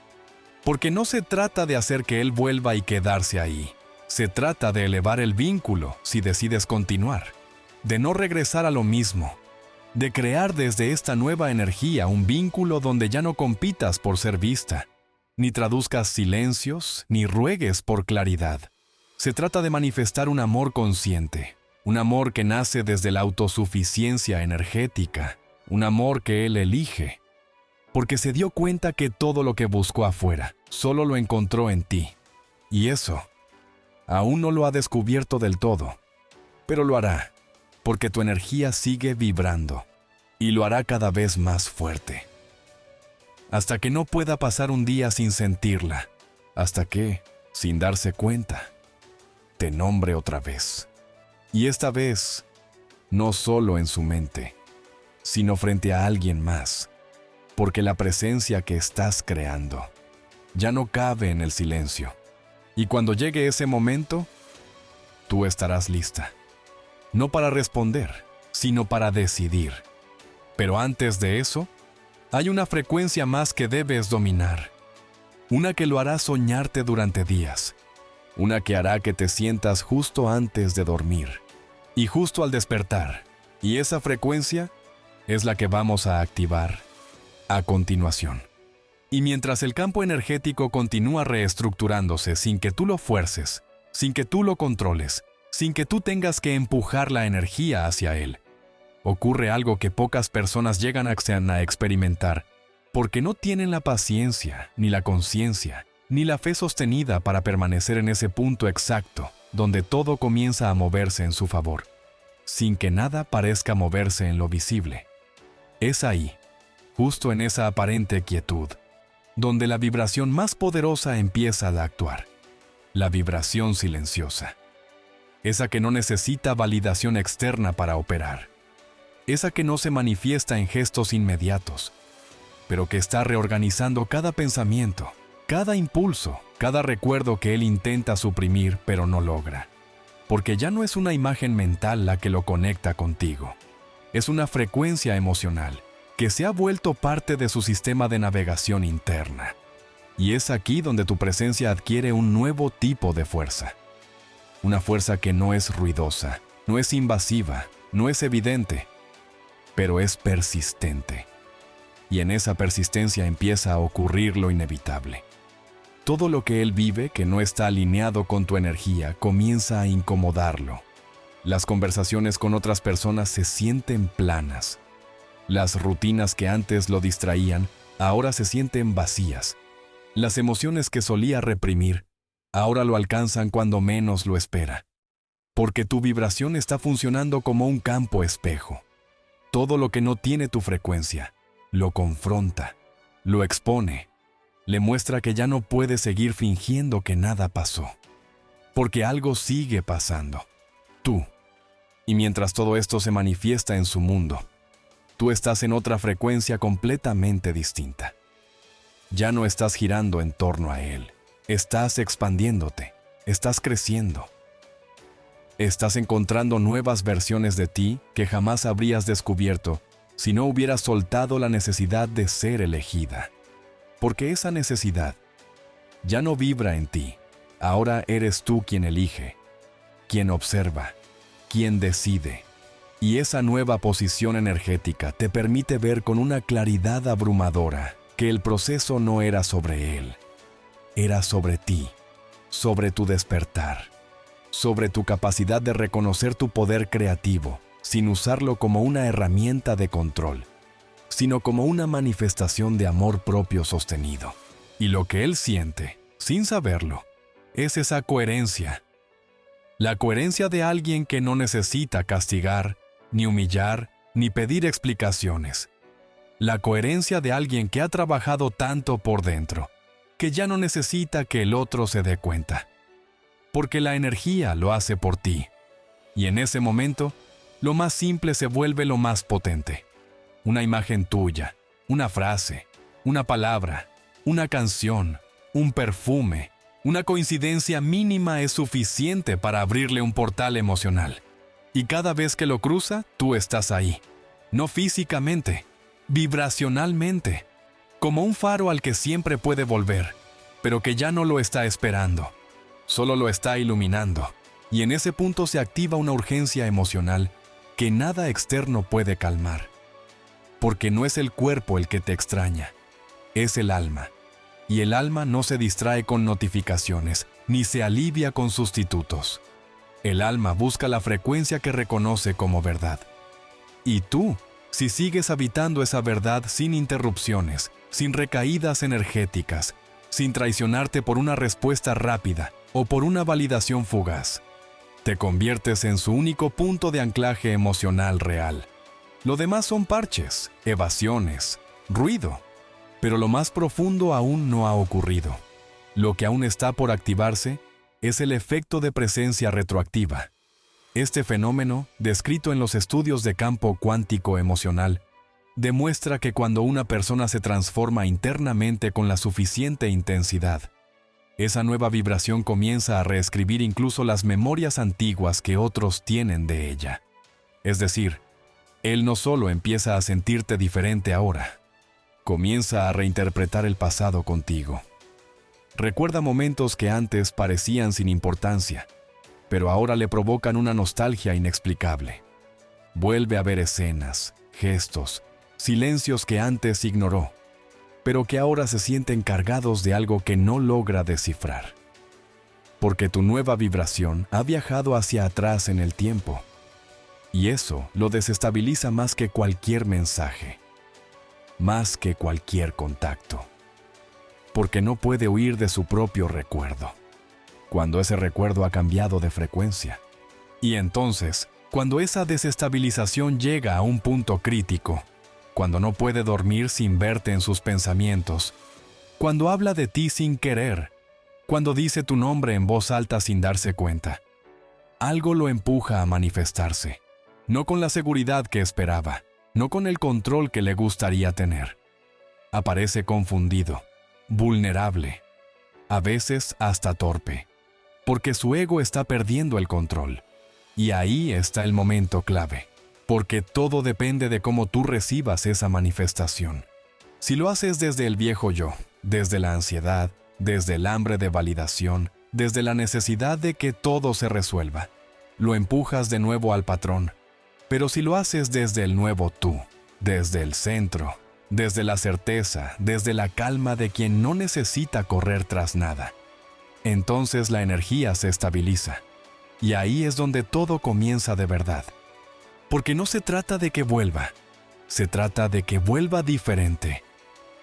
Porque no se trata de hacer que él vuelva y quedarse ahí. Se trata de elevar el vínculo si decides continuar. De no regresar a lo mismo. De crear desde esta nueva energía un vínculo donde ya no compitas por ser vista, ni traduzcas silencios, ni ruegues por claridad. Se trata de manifestar un amor consciente, un amor que nace desde la autosuficiencia energética, un amor que él elige, porque se dio cuenta que todo lo que buscó afuera solo lo encontró en ti. Y eso, aún no lo ha descubierto del todo, pero lo hará, porque tu energía sigue vibrando, y lo hará cada vez más fuerte. Hasta que no pueda pasar un día sin sentirla, hasta que, sin darse cuenta, te nombre otra vez. Y esta vez, no solo en su mente, sino frente a alguien más, porque la presencia que estás creando ya no cabe en el silencio. Y cuando llegue ese momento, tú estarás lista. No para responder, sino para decidir. Pero antes de eso, hay una frecuencia más que debes dominar. Una que lo hará soñarte durante días. Una que hará que te sientas justo antes de dormir y justo al despertar. Y esa frecuencia es la que vamos a activar a continuación. Y mientras el campo energético continúa reestructurándose sin que tú lo fuerces, sin que tú lo controles, sin que tú tengas que empujar la energía hacia él, ocurre algo que pocas personas llegan a experimentar, porque no tienen la paciencia, ni la conciencia, ni la fe sostenida para permanecer en ese punto exacto, donde todo comienza a moverse en su favor, sin que nada parezca moverse en lo visible. Es ahí, justo en esa aparente quietud, donde la vibración más poderosa empieza a actuar, la vibración silenciosa. Esa que no necesita validación externa para operar. Esa que no se manifiesta en gestos inmediatos, pero que está reorganizando cada pensamiento, cada impulso, cada recuerdo que él intenta suprimir pero no logra. Porque ya no es una imagen mental la que lo conecta contigo. Es una frecuencia emocional que se ha vuelto parte de su sistema de navegación interna. Y es aquí donde tu presencia adquiere un nuevo tipo de fuerza. Una fuerza que no es ruidosa, no es invasiva, no es evidente, pero es persistente. Y en esa persistencia empieza a ocurrir lo inevitable. Todo lo que él vive que no está alineado con tu energía comienza a incomodarlo. Las conversaciones con otras personas se sienten planas. Las rutinas que antes lo distraían ahora se sienten vacías. Las emociones que solía reprimir ahora lo alcanzan cuando menos lo espera. Porque tu vibración está funcionando como un campo espejo. Todo lo que no tiene tu frecuencia lo confronta, lo expone, le muestra que ya no puede seguir fingiendo que nada pasó. Porque algo sigue pasando. Tú. Y mientras todo esto se manifiesta en su mundo, tú estás en otra frecuencia completamente distinta. Ya no estás girando en torno a él. Estás expandiéndote. Estás creciendo. Estás encontrando nuevas versiones de ti que jamás habrías descubierto si no hubieras soltado la necesidad de ser elegida. Porque esa necesidad ya no vibra en ti. Ahora eres tú quien elige, quien observa, quien decide. Y esa nueva posición energética te permite ver con una claridad abrumadora que el proceso no era sobre él. Era sobre ti, sobre tu despertar, sobre tu capacidad de reconocer tu poder creativo sin usarlo como una herramienta de control, sino como una manifestación de amor propio sostenido. Y lo que él siente, sin saberlo, es esa coherencia. La coherencia de alguien que no necesita castigar, ni humillar, ni pedir explicaciones. La coherencia de alguien que ha trabajado tanto por dentro, que ya no necesita que el otro se dé cuenta. Porque la energía lo hace por ti. Y en ese momento, lo más simple se vuelve lo más potente. Una imagen tuya, una frase, una palabra, una canción, un perfume, una coincidencia mínima es suficiente para abrirle un portal emocional. Y cada vez que lo cruza, tú estás ahí. No físicamente, vibracionalmente. Como un faro al que siempre puede volver, pero que ya no lo está esperando. Solo lo está iluminando. Y en ese punto se activa una urgencia emocional que nada externo puede calmar. Porque no es el cuerpo el que te extraña, es el alma. Y el alma no se distrae con notificaciones, ni se alivia con sustitutos. El alma busca la frecuencia que reconoce como verdad. Y tú, si sigues habitando esa verdad sin interrupciones, sin recaídas energéticas, sin traicionarte por una respuesta rápida o por una validación fugaz, te conviertes en su único punto de anclaje emocional real. Lo demás son parches, evasiones, ruido. Pero lo más profundo aún no ha ocurrido. Lo que aún está por activarse es el efecto de presencia retroactiva. Este fenómeno, descrito en los estudios de campo cuántico emocional, demuestra que cuando una persona se transforma internamente con la suficiente intensidad, esa nueva vibración comienza a reescribir incluso las memorias antiguas que otros tienen de ella. Es decir, él no solo empieza a sentirte diferente ahora, comienza a reinterpretar el pasado contigo. Recuerda momentos que antes parecían sin importancia, pero ahora le provocan una nostalgia inexplicable. Vuelve a ver escenas, gestos, silencios que antes ignoró, pero que ahora se sienten cargados de algo que no logra descifrar. Porque tu nueva vibración ha viajado hacia atrás en el tiempo, y eso lo desestabiliza más que cualquier mensaje, más que cualquier contacto, porque no puede huir de su propio recuerdo, cuando ese recuerdo ha cambiado de frecuencia. Y entonces, cuando esa desestabilización llega a un punto crítico, cuando no puede dormir sin verte en sus pensamientos, cuando habla de ti sin querer, cuando dice tu nombre en voz alta sin darse cuenta, algo lo empuja a manifestarse, no con la seguridad que esperaba, no con el control que le gustaría tener. Aparece confundido, vulnerable, a veces hasta torpe, porque su ego está perdiendo el control. Y ahí está el momento clave, porque todo depende de cómo tú recibas esa manifestación. Si lo haces desde el viejo yo, desde la ansiedad, desde el hambre de validación, desde la necesidad de que todo se resuelva, lo empujas de nuevo al patrón. Pero si lo haces desde el nuevo tú, desde el centro, desde la certeza, desde la calma de quien no necesita correr tras nada, entonces la energía se estabiliza. Y ahí es donde todo comienza de verdad. Porque no se trata de que vuelva, se trata de que vuelva diferente.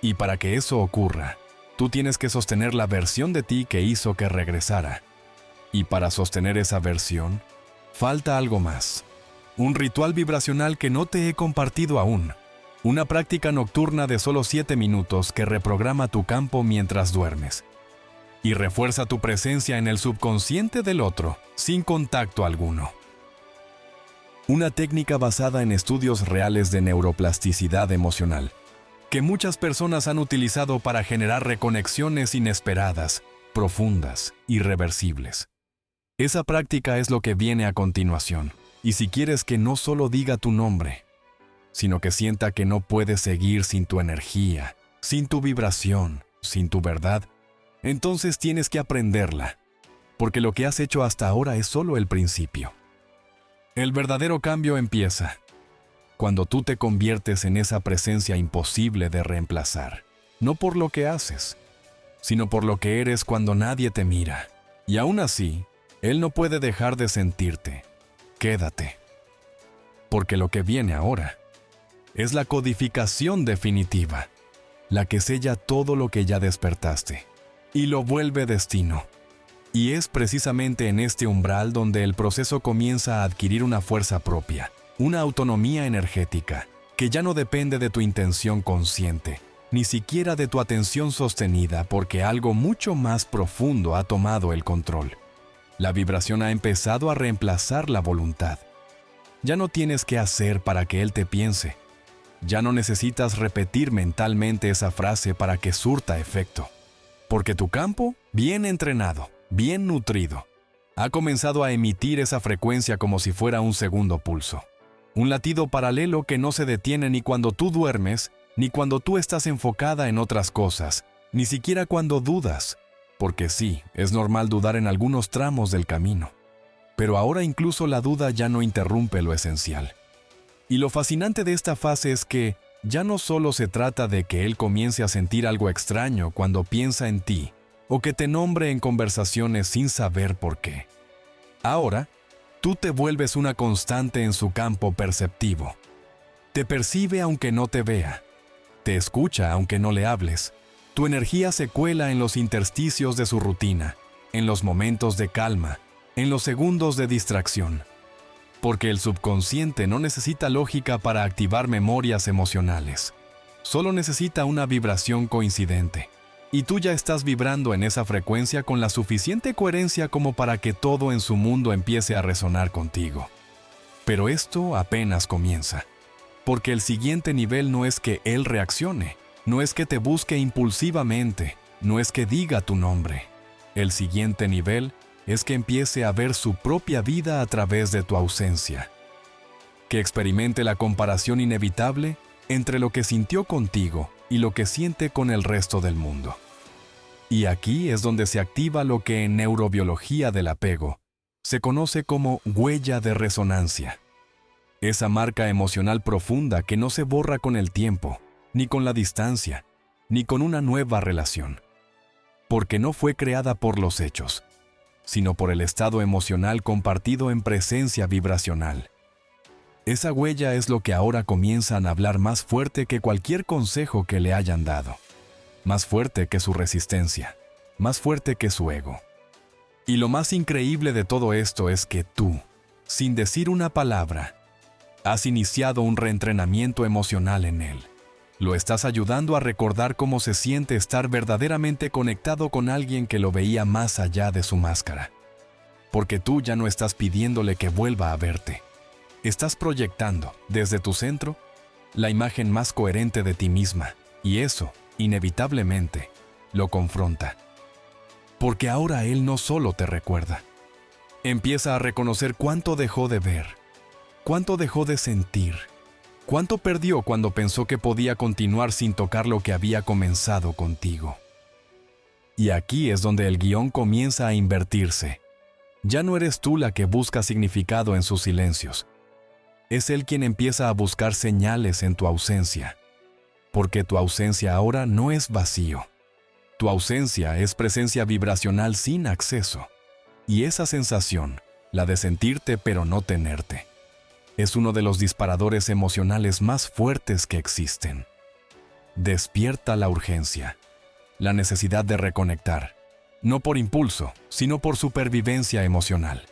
Y para que eso ocurra, tú tienes que sostener la versión de ti que hizo que regresara. Y para sostener esa versión, falta algo más. Un ritual vibracional que no te he compartido aún. Una práctica nocturna de solo 7 minutos que reprograma tu campo mientras duermes. Y refuerza tu presencia en el subconsciente del otro, sin contacto alguno. Una técnica basada en estudios reales de neuroplasticidad emocional, que muchas personas han utilizado para generar reconexiones inesperadas, profundas, irreversibles. Esa práctica es lo que viene a continuación, y si quieres que no solo diga tu nombre, sino que sienta que no puedes seguir sin tu energía, sin tu vibración, sin tu verdad, entonces tienes que aprenderla, porque lo que has hecho hasta ahora es solo el principio. El verdadero cambio empieza cuando tú te conviertes en esa presencia imposible de reemplazar, no por lo que haces, sino por lo que eres cuando nadie te mira. Y aún así, Él no puede dejar de sentirte. Quédate. Porque lo que viene ahora es la codificación definitiva, la que sella todo lo que ya despertaste y lo vuelve destino. Y es precisamente en este umbral donde el proceso comienza a adquirir una fuerza propia, una autonomía energética, que ya no depende de tu intención consciente, ni siquiera de tu atención sostenida, porque algo mucho más profundo ha tomado el control. La vibración ha empezado a reemplazar la voluntad. Ya no tienes que hacer para que Él te piense. Ya no necesitas repetir mentalmente esa frase para que surta efecto. Porque tu campo, bien entrenado, bien nutrido, ha comenzado a emitir esa frecuencia como si fuera un segundo pulso. Un latido paralelo que no se detiene ni cuando tú duermes, ni cuando tú estás enfocada en otras cosas, ni siquiera cuando dudas. Porque sí, es normal dudar en algunos tramos del camino. Pero ahora incluso la duda ya no interrumpe lo esencial. Y lo fascinante de esta fase es que ya no solo se trata de que Él comience a sentir algo extraño cuando piensa en ti, o que te nombre en conversaciones sin saber por qué. Ahora, tú te vuelves una constante en su campo perceptivo. Te percibe aunque no te vea. Te escucha aunque no le hables. Tu energía se cuela en los intersticios de su rutina, en los momentos de calma, en los segundos de distracción. Porque el subconsciente no necesita lógica para activar memorias emocionales. Solo necesita una vibración coincidente. Y tú ya estás vibrando en esa frecuencia con la suficiente coherencia como para que todo en su mundo empiece a resonar contigo. Pero esto apenas comienza. Porque el siguiente nivel no es que Él reaccione, no es que te busque impulsivamente, no es que diga tu nombre. El siguiente nivel es que empiece a ver su propia vida a través de tu ausencia. Que experimente la comparación inevitable entre lo que sintió contigo y lo que siente con el resto del mundo. Y aquí es donde se activa lo que en neurobiología del apego se conoce como huella de resonancia. Esa marca emocional profunda que no se borra con el tiempo, ni con la distancia, ni con una nueva relación. Porque no fue creada por los hechos, sino por el estado emocional compartido en presencia vibracional. Esa huella es lo que ahora comienzan a hablar más fuerte que cualquier consejo que le hayan dado, más fuerte que su resistencia, más fuerte que su ego. Y lo más increíble de todo esto es que tú, sin decir una palabra, has iniciado un reentrenamiento emocional en él. Lo estás ayudando a recordar cómo se siente estar verdaderamente conectado con alguien que lo veía más allá de su máscara. Porque tú ya no estás pidiéndole que vuelva a verte. Estás proyectando, desde tu centro, la imagen más coherente de ti misma, y eso, inevitablemente, lo confronta. porque ahora Él no solo te recuerda. Empieza a reconocer cuánto dejó de ver, cuánto dejó de sentir, cuánto perdió cuando pensó que podía continuar sin tocar lo que había comenzado contigo. Y aquí es donde el guión comienza a invertirse. Ya no eres tú la que busca significado en sus silencios. Es Él quien empieza a buscar señales en tu ausencia. Porque tu ausencia ahora no es vacío. Tu ausencia es presencia vibracional sin acceso. Y esa sensación, la de sentirte pero no tenerte, es uno de los disparadores emocionales más fuertes que existen. Despierta la urgencia, la necesidad de reconectar, no por impulso, sino por supervivencia emocional.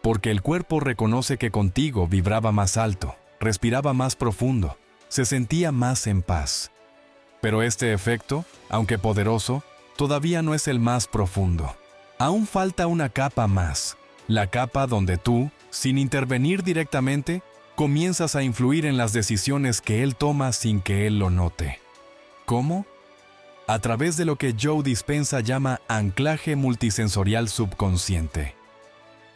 Porque el cuerpo reconoce que contigo vibraba más alto, respiraba más profundo, se sentía más en paz. Pero este efecto, aunque poderoso, todavía no es el más profundo. Aún falta una capa más, la capa donde tú, sin intervenir directamente, comienzas a influir en las decisiones que Él toma sin que Él lo note. ¿Cómo? A través de lo que Joe Dispenza llama anclaje multisensorial subconsciente.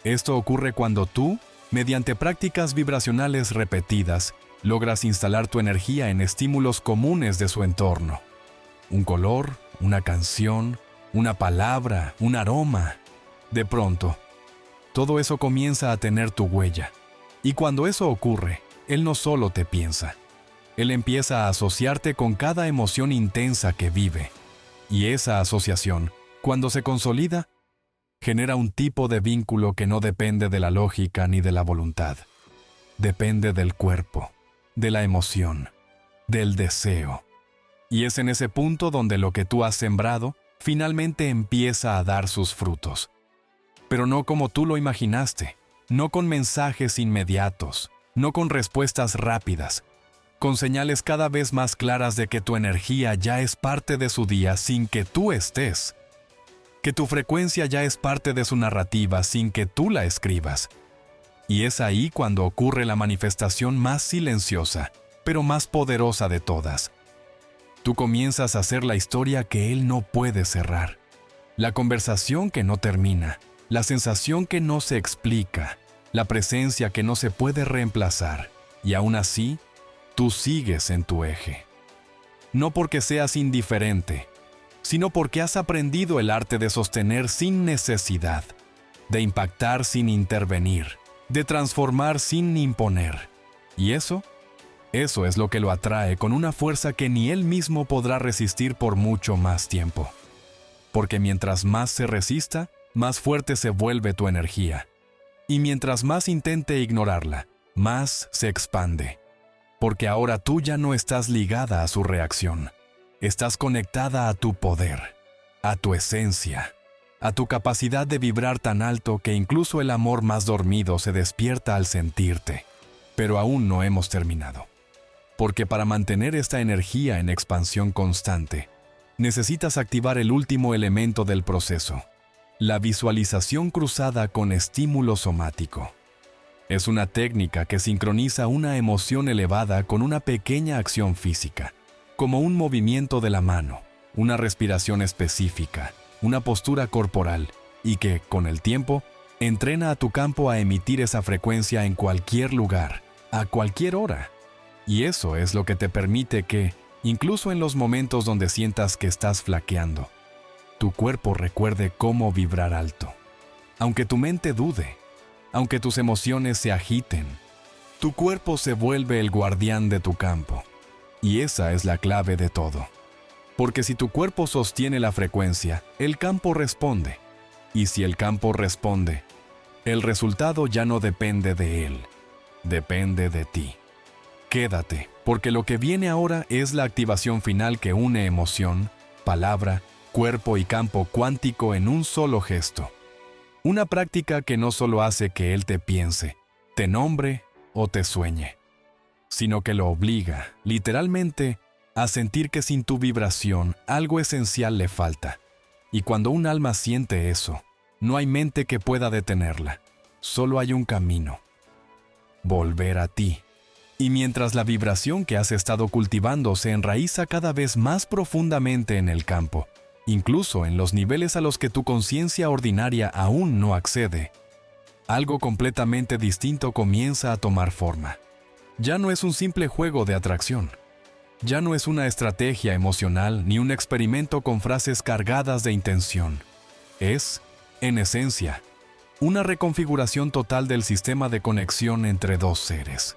Esto ocurre cuando tú, mediante prácticas vibracionales repetidas, logras instalar tu energía en estímulos comunes de su entorno. Un color, una canción, una palabra, un aroma. De pronto, todo eso comienza a tener tu huella. Y cuando eso ocurre, Él no solo te piensa. Él empieza a asociarte con cada emoción intensa que vive. Y esa asociación, cuando se consolida, genera un tipo de vínculo que no depende de la lógica ni de la voluntad. Depende del cuerpo, de la emoción, del deseo. Y es en ese punto donde lo que tú has sembrado finalmente empieza a dar sus frutos. Pero no como tú lo imaginaste, no con mensajes inmediatos, no con respuestas rápidas, con señales cada vez más claras de que tu energía ya es parte de su día sin que tú estés, que tu frecuencia ya es parte de su narrativa sin que tú la escribas. Y es ahí cuando ocurre la manifestación más silenciosa, pero más poderosa de todas. Tú comienzas a hacer la historia que Él no puede cerrar, la conversación que no termina, la sensación que no se explica, la presencia que no se puede reemplazar, y aún así, tú sigues en tu eje. No porque seas indiferente, sino porque has aprendido el arte de sostener sin necesidad, de impactar sin intervenir, de transformar sin imponer. Y eso es lo que lo atrae con una fuerza que ni él mismo podrá resistir por mucho más tiempo. Porque mientras más se resista, más fuerte se vuelve tu energía. Y mientras más intente ignorarla, más se expande. Porque ahora tú ya no estás ligada a su reacción. Estás conectada a tu poder, a tu esencia, a tu capacidad de vibrar tan alto que incluso el amor más dormido se despierta al sentirte. Pero aún no hemos terminado. Porque para mantener esta energía en expansión constante, necesitas activar el último elemento del proceso, la visualización cruzada con estímulo somático. Es una técnica que sincroniza una emoción elevada con una pequeña acción física, como un movimiento de la mano, una respiración específica, una postura corporal, y que, con el tiempo, entrena a tu campo a emitir esa frecuencia en cualquier lugar, a cualquier hora. Y eso es lo que te permite que, incluso en los momentos donde sientas que estás flaqueando, tu cuerpo recuerde cómo vibrar alto. Aunque tu mente dude, aunque tus emociones se agiten, tu cuerpo se vuelve el guardián de tu campo. Y esa es la clave de todo. Porque si tu cuerpo sostiene la frecuencia, el campo responde. Y si el campo responde, el resultado ya no depende de él, depende de ti. Quédate, porque lo que viene ahora es la activación final que une emoción, palabra, cuerpo y campo cuántico en un solo gesto. Una práctica que no solo hace que él te piense, te nombre o te sueñe, sino que lo obliga, literalmente, a sentir que sin tu vibración algo esencial le falta. Y cuando un alma siente eso, no hay mente que pueda detenerla, solo hay un camino: volver a ti. Y mientras la vibración que has estado cultivando se enraiza cada vez más profundamente en el campo, incluso en los niveles a los que tu conciencia ordinaria aún no accede, algo completamente distinto comienza a tomar forma. Ya no es un simple juego de atracción. Ya no es una estrategia emocional ni un experimento con frases cargadas de intención. Es, en esencia, una reconfiguración total del sistema de conexión entre dos seres.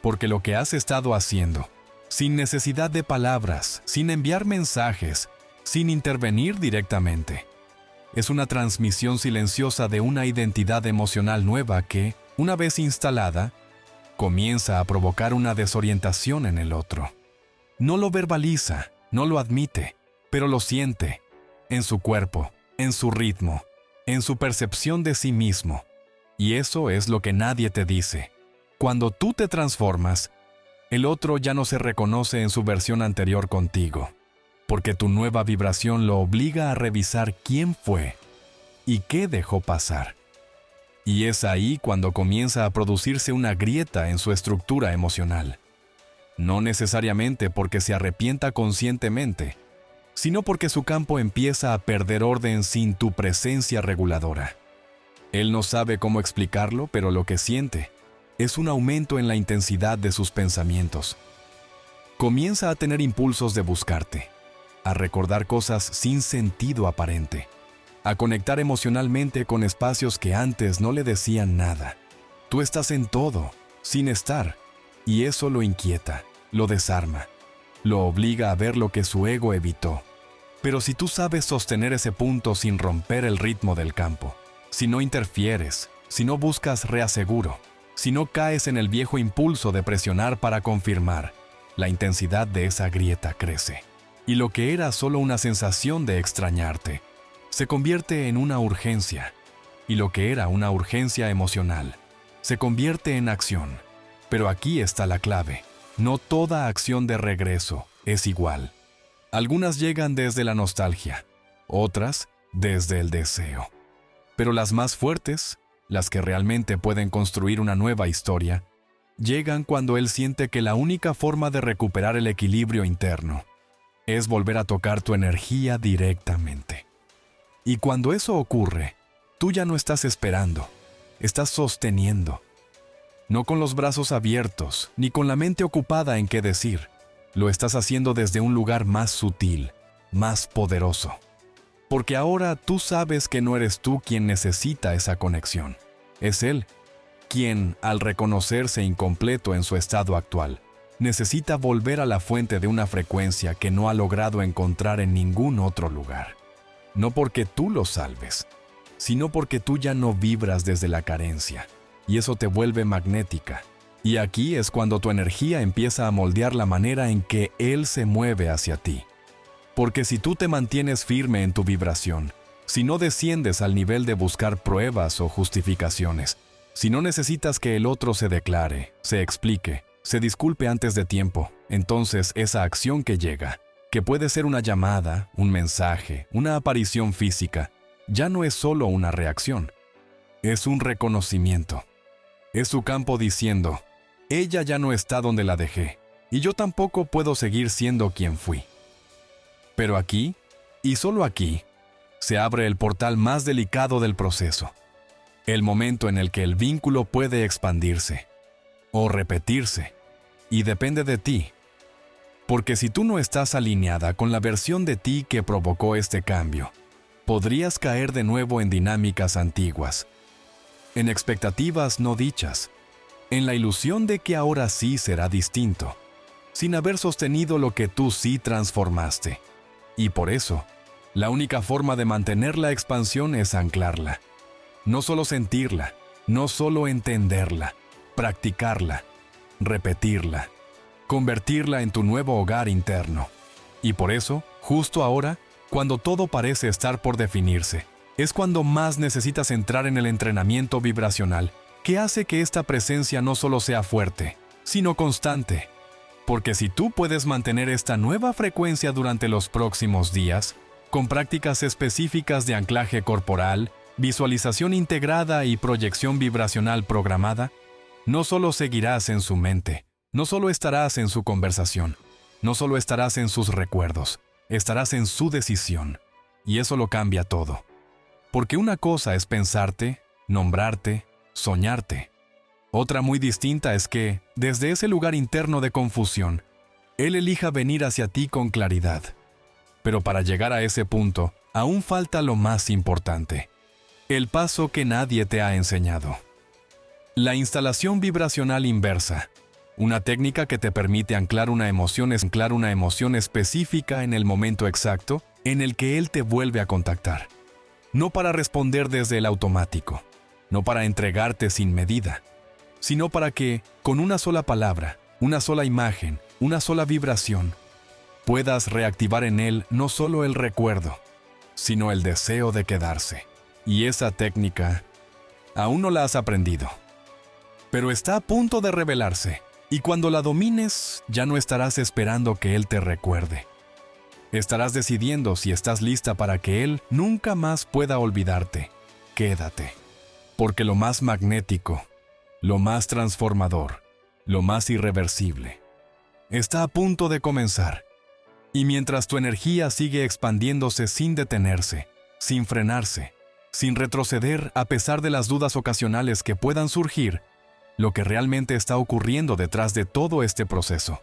Porque lo que has estado haciendo, sin necesidad de palabras, sin enviar mensajes, sin intervenir directamente, es una transmisión silenciosa de una identidad emocional nueva que, una vez instalada, comienza a provocar una desorientación en el otro. No lo verbaliza, no lo admite, pero lo siente, en su cuerpo, en su ritmo, en su percepción de sí mismo. Y eso es lo que nadie te dice. Cuando tú te transformas, el otro ya no se reconoce en su versión anterior contigo, porque tu nueva vibración lo obliga a revisar quién fue y qué dejó pasar. Y es ahí cuando comienza a producirse una grieta en su estructura emocional. No necesariamente porque se arrepienta conscientemente, sino porque su campo empieza a perder orden sin tu presencia reguladora. Él no sabe cómo explicarlo, pero lo que siente es un aumento en la intensidad de sus pensamientos. Comienza a tener impulsos de buscarte, a recordar cosas sin sentido aparente, a conectar emocionalmente con espacios que antes no le decían nada. Tú estás en todo, sin estar, y eso lo inquieta, lo desarma, lo obliga a ver lo que su ego evitó. Pero si tú sabes sostener ese punto sin romper el ritmo del campo, si no interfieres, si no buscas reaseguro, si no caes en el viejo impulso de presionar para confirmar, la intensidad de esa grieta crece. Y lo que era solo una sensación de extrañarte, se convierte en una urgencia. Y lo que era una urgencia emocional, se convierte en acción. Pero aquí está la clave. No toda acción de regreso es igual. Algunas llegan desde la nostalgia, otras desde el deseo. Pero las más fuertes, las que realmente pueden construir una nueva historia, llegan cuando él siente que la única forma de recuperar el equilibrio interno es volver a tocar tu energía directamente. Y cuando eso ocurre, tú ya no estás esperando, estás sosteniendo. No con los brazos abiertos, ni con la mente ocupada en qué decir. Lo estás haciendo desde un lugar más sutil, más poderoso. Porque ahora tú sabes que no eres tú quien necesita esa conexión. Es él, quien, al reconocerse incompleto en su estado actual, necesita volver a la fuente de una frecuencia que no ha logrado encontrar en ningún otro lugar. No porque tú lo salves, sino porque tú ya no vibras desde la carencia, y eso te vuelve magnética. Y aquí es cuando tu energía empieza a moldear la manera en que él se mueve hacia ti. Porque si tú te mantienes firme en tu vibración, si no desciendes al nivel de buscar pruebas o justificaciones, si no necesitas que el otro se declare, se explique, se disculpe antes de tiempo, entonces esa acción que llega, que puede ser una llamada, un mensaje, una aparición física, ya no es solo una reacción, es un reconocimiento. Es su campo diciendo, ella ya no está donde la dejé, y yo tampoco puedo seguir siendo quien fui. Pero aquí, y solo aquí, se abre el portal más delicado del proceso, el momento en el que el vínculo puede expandirse, o repetirse, y depende de ti. Porque si tú no estás alineada con la versión de ti que provocó este cambio, podrías caer de nuevo en dinámicas antiguas, en expectativas no dichas, en la ilusión de que ahora sí será distinto, sin haber sostenido lo que tú sí transformaste. Y por eso, la única forma de mantener la expansión es anclarla. No solo sentirla, no solo entenderla, practicarla, repetirla, convertirla en tu nuevo hogar interno. Y por eso, justo ahora, cuando todo parece estar por definirse, es cuando más necesitas entrar en el entrenamiento vibracional que hace que esta presencia no solo sea fuerte, sino constante. Porque si tú puedes mantener esta nueva frecuencia durante los próximos días, con prácticas específicas de anclaje corporal, visualización integrada y proyección vibracional programada, no solo seguirás en su mente, no solo estarás en su conversación, no solo estarás en sus recuerdos, estarás en su decisión, y eso lo cambia todo. Porque una cosa es pensarte, nombrarte, soñarte. Otra muy distinta es que, desde ese lugar interno de confusión, Él elija venir hacia ti con claridad. Pero para llegar a ese punto, aún falta lo más importante, el paso que nadie te ha enseñado. La instalación vibracional inversa, una técnica que te permite anclar una emoción específica en el momento exacto en el que Él te vuelve a contactar. No para responder desde el automático, no para entregarte sin medida, sino para que, con una sola palabra, una sola imagen, una sola vibración, puedas reactivar en Él no solo el recuerdo, sino el deseo de quedarse. Y esa técnica, aún no la has aprendido, pero está a punto de revelarse, y cuando la domines, ya no estarás esperando que Él te recuerde. Estarás decidiendo si estás lista para que Él nunca más pueda olvidarte. Quédate, porque lo más magnético, lo más transformador, lo más irreversible, está a punto de comenzar. Y mientras tu energía sigue expandiéndose sin detenerse, sin frenarse, sin retroceder a pesar de las dudas ocasionales que puedan surgir, lo que realmente está ocurriendo detrás de todo este proceso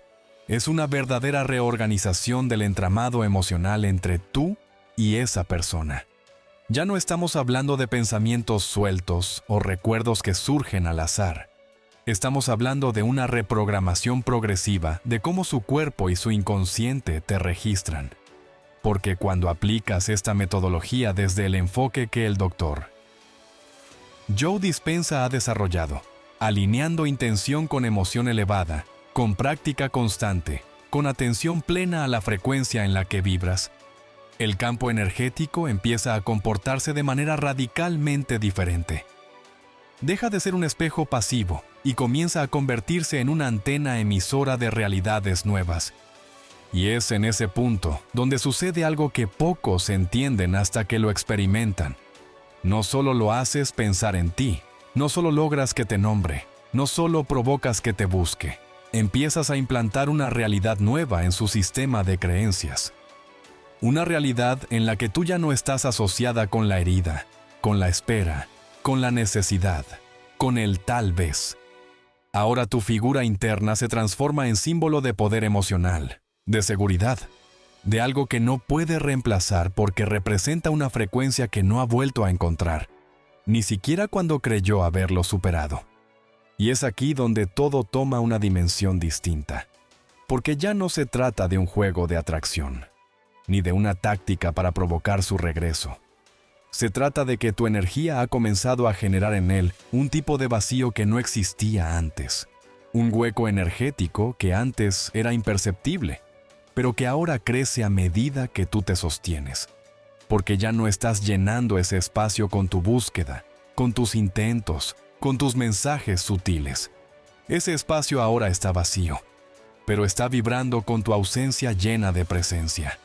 es una verdadera reorganización del entramado emocional entre tú y esa persona. Ya no estamos hablando de pensamientos sueltos o recuerdos que surgen al azar. Estamos hablando de una reprogramación progresiva de cómo su cuerpo y su inconsciente te registran. Porque cuando aplicas esta metodología desde el enfoque que el Dr. Joe Dispenza ha desarrollado, alineando intención con emoción elevada, con práctica constante, con atención plena a la frecuencia en la que vibras, el campo energético empieza a comportarse de manera radicalmente diferente. Deja de ser un espejo pasivo y comienza a convertirse en una antena emisora de realidades nuevas. Y es en ese punto donde sucede algo que pocos entienden hasta que lo experimentan. No solo lo haces pensar en ti, no solo logras que te nombre, no solo provocas que te busque, empiezas a implantar una realidad nueva en su sistema de creencias. Una realidad en la que tú ya no estás asociada con la herida, con la espera, con la necesidad, con el tal vez. Ahora tu figura interna se transforma en símbolo de poder emocional, de seguridad, de algo que no puede reemplazar porque representa una frecuencia que no ha vuelto a encontrar, ni siquiera cuando creyó haberlo superado. Y es aquí donde todo toma una dimensión distinta, porque ya no se trata de un juego de atracción, ni de una táctica para provocar su regreso. Se trata de que tu energía ha comenzado a generar en él un tipo de vacío que no existía antes, un hueco energético que antes era imperceptible, pero que ahora crece a medida que tú te sostienes, porque ya no estás llenando ese espacio con tu búsqueda, con tus intentos, con tus mensajes sutiles. Ese espacio ahora está vacío, pero está vibrando con tu ausencia llena de presencia.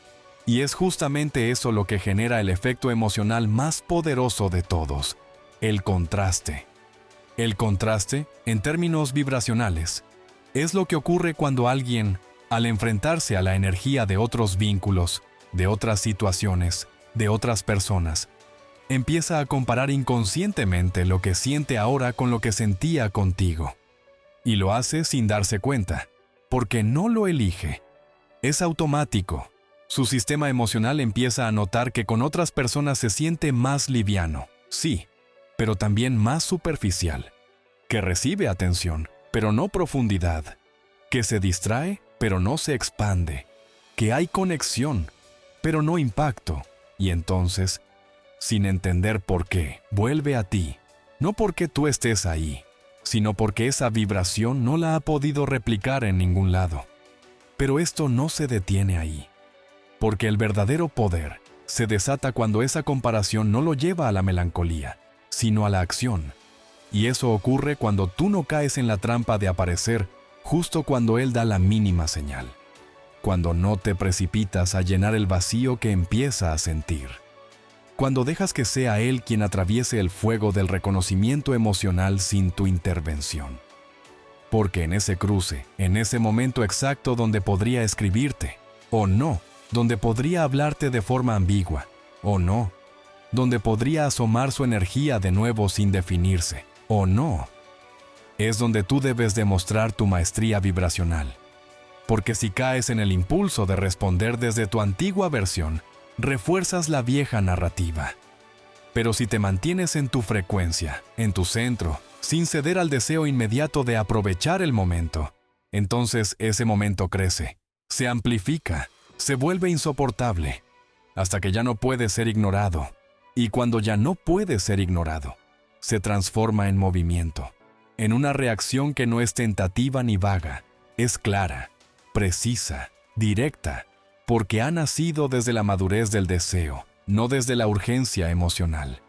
Y es justamente eso lo que genera el efecto emocional más poderoso de todos, el contraste. El contraste, en términos vibracionales, es lo que ocurre cuando alguien, al enfrentarse a la energía de otros vínculos, de otras situaciones, de otras personas, empieza a comparar inconscientemente lo que siente ahora con lo que sentía contigo. Y lo hace sin darse cuenta, porque no lo elige. Es automático. Su sistema emocional empieza a notar que con otras personas se siente más liviano, sí, pero también más superficial, que recibe atención, pero no profundidad, que se distrae, pero no se expande, que hay conexión, pero no impacto, y entonces, sin entender por qué, vuelve a ti, no porque tú estés ahí, sino porque esa vibración no la ha podido replicar en ningún lado. Pero esto no se detiene ahí. Porque el verdadero poder se desata cuando esa comparación no lo lleva a la melancolía, sino a la acción. Y eso ocurre cuando tú no caes en la trampa de aparecer justo cuando Él da la mínima señal. Cuando no te precipitas a llenar el vacío que empieza a sentir. Cuando dejas que sea Él quien atraviese el fuego del reconocimiento emocional sin tu intervención. Porque en ese cruce, en ese momento exacto donde podría escribirte, o no, donde podría hablarte de forma ambigua, o no, donde podría asomar su energía de nuevo sin definirse, o no. Es donde tú debes demostrar tu maestría vibracional. Porque si caes en el impulso de responder desde tu antigua versión, refuerzas la vieja narrativa. Pero si te mantienes en tu frecuencia, en tu centro, sin ceder al deseo inmediato de aprovechar el momento, entonces ese momento crece, se amplifica, se vuelve insoportable, hasta que ya no puede ser ignorado. Y cuando ya no puede ser ignorado, se transforma en movimiento, en una reacción que no es tentativa ni vaga, es clara, precisa, directa, porque ha nacido desde la madurez del deseo, no desde la urgencia emocional.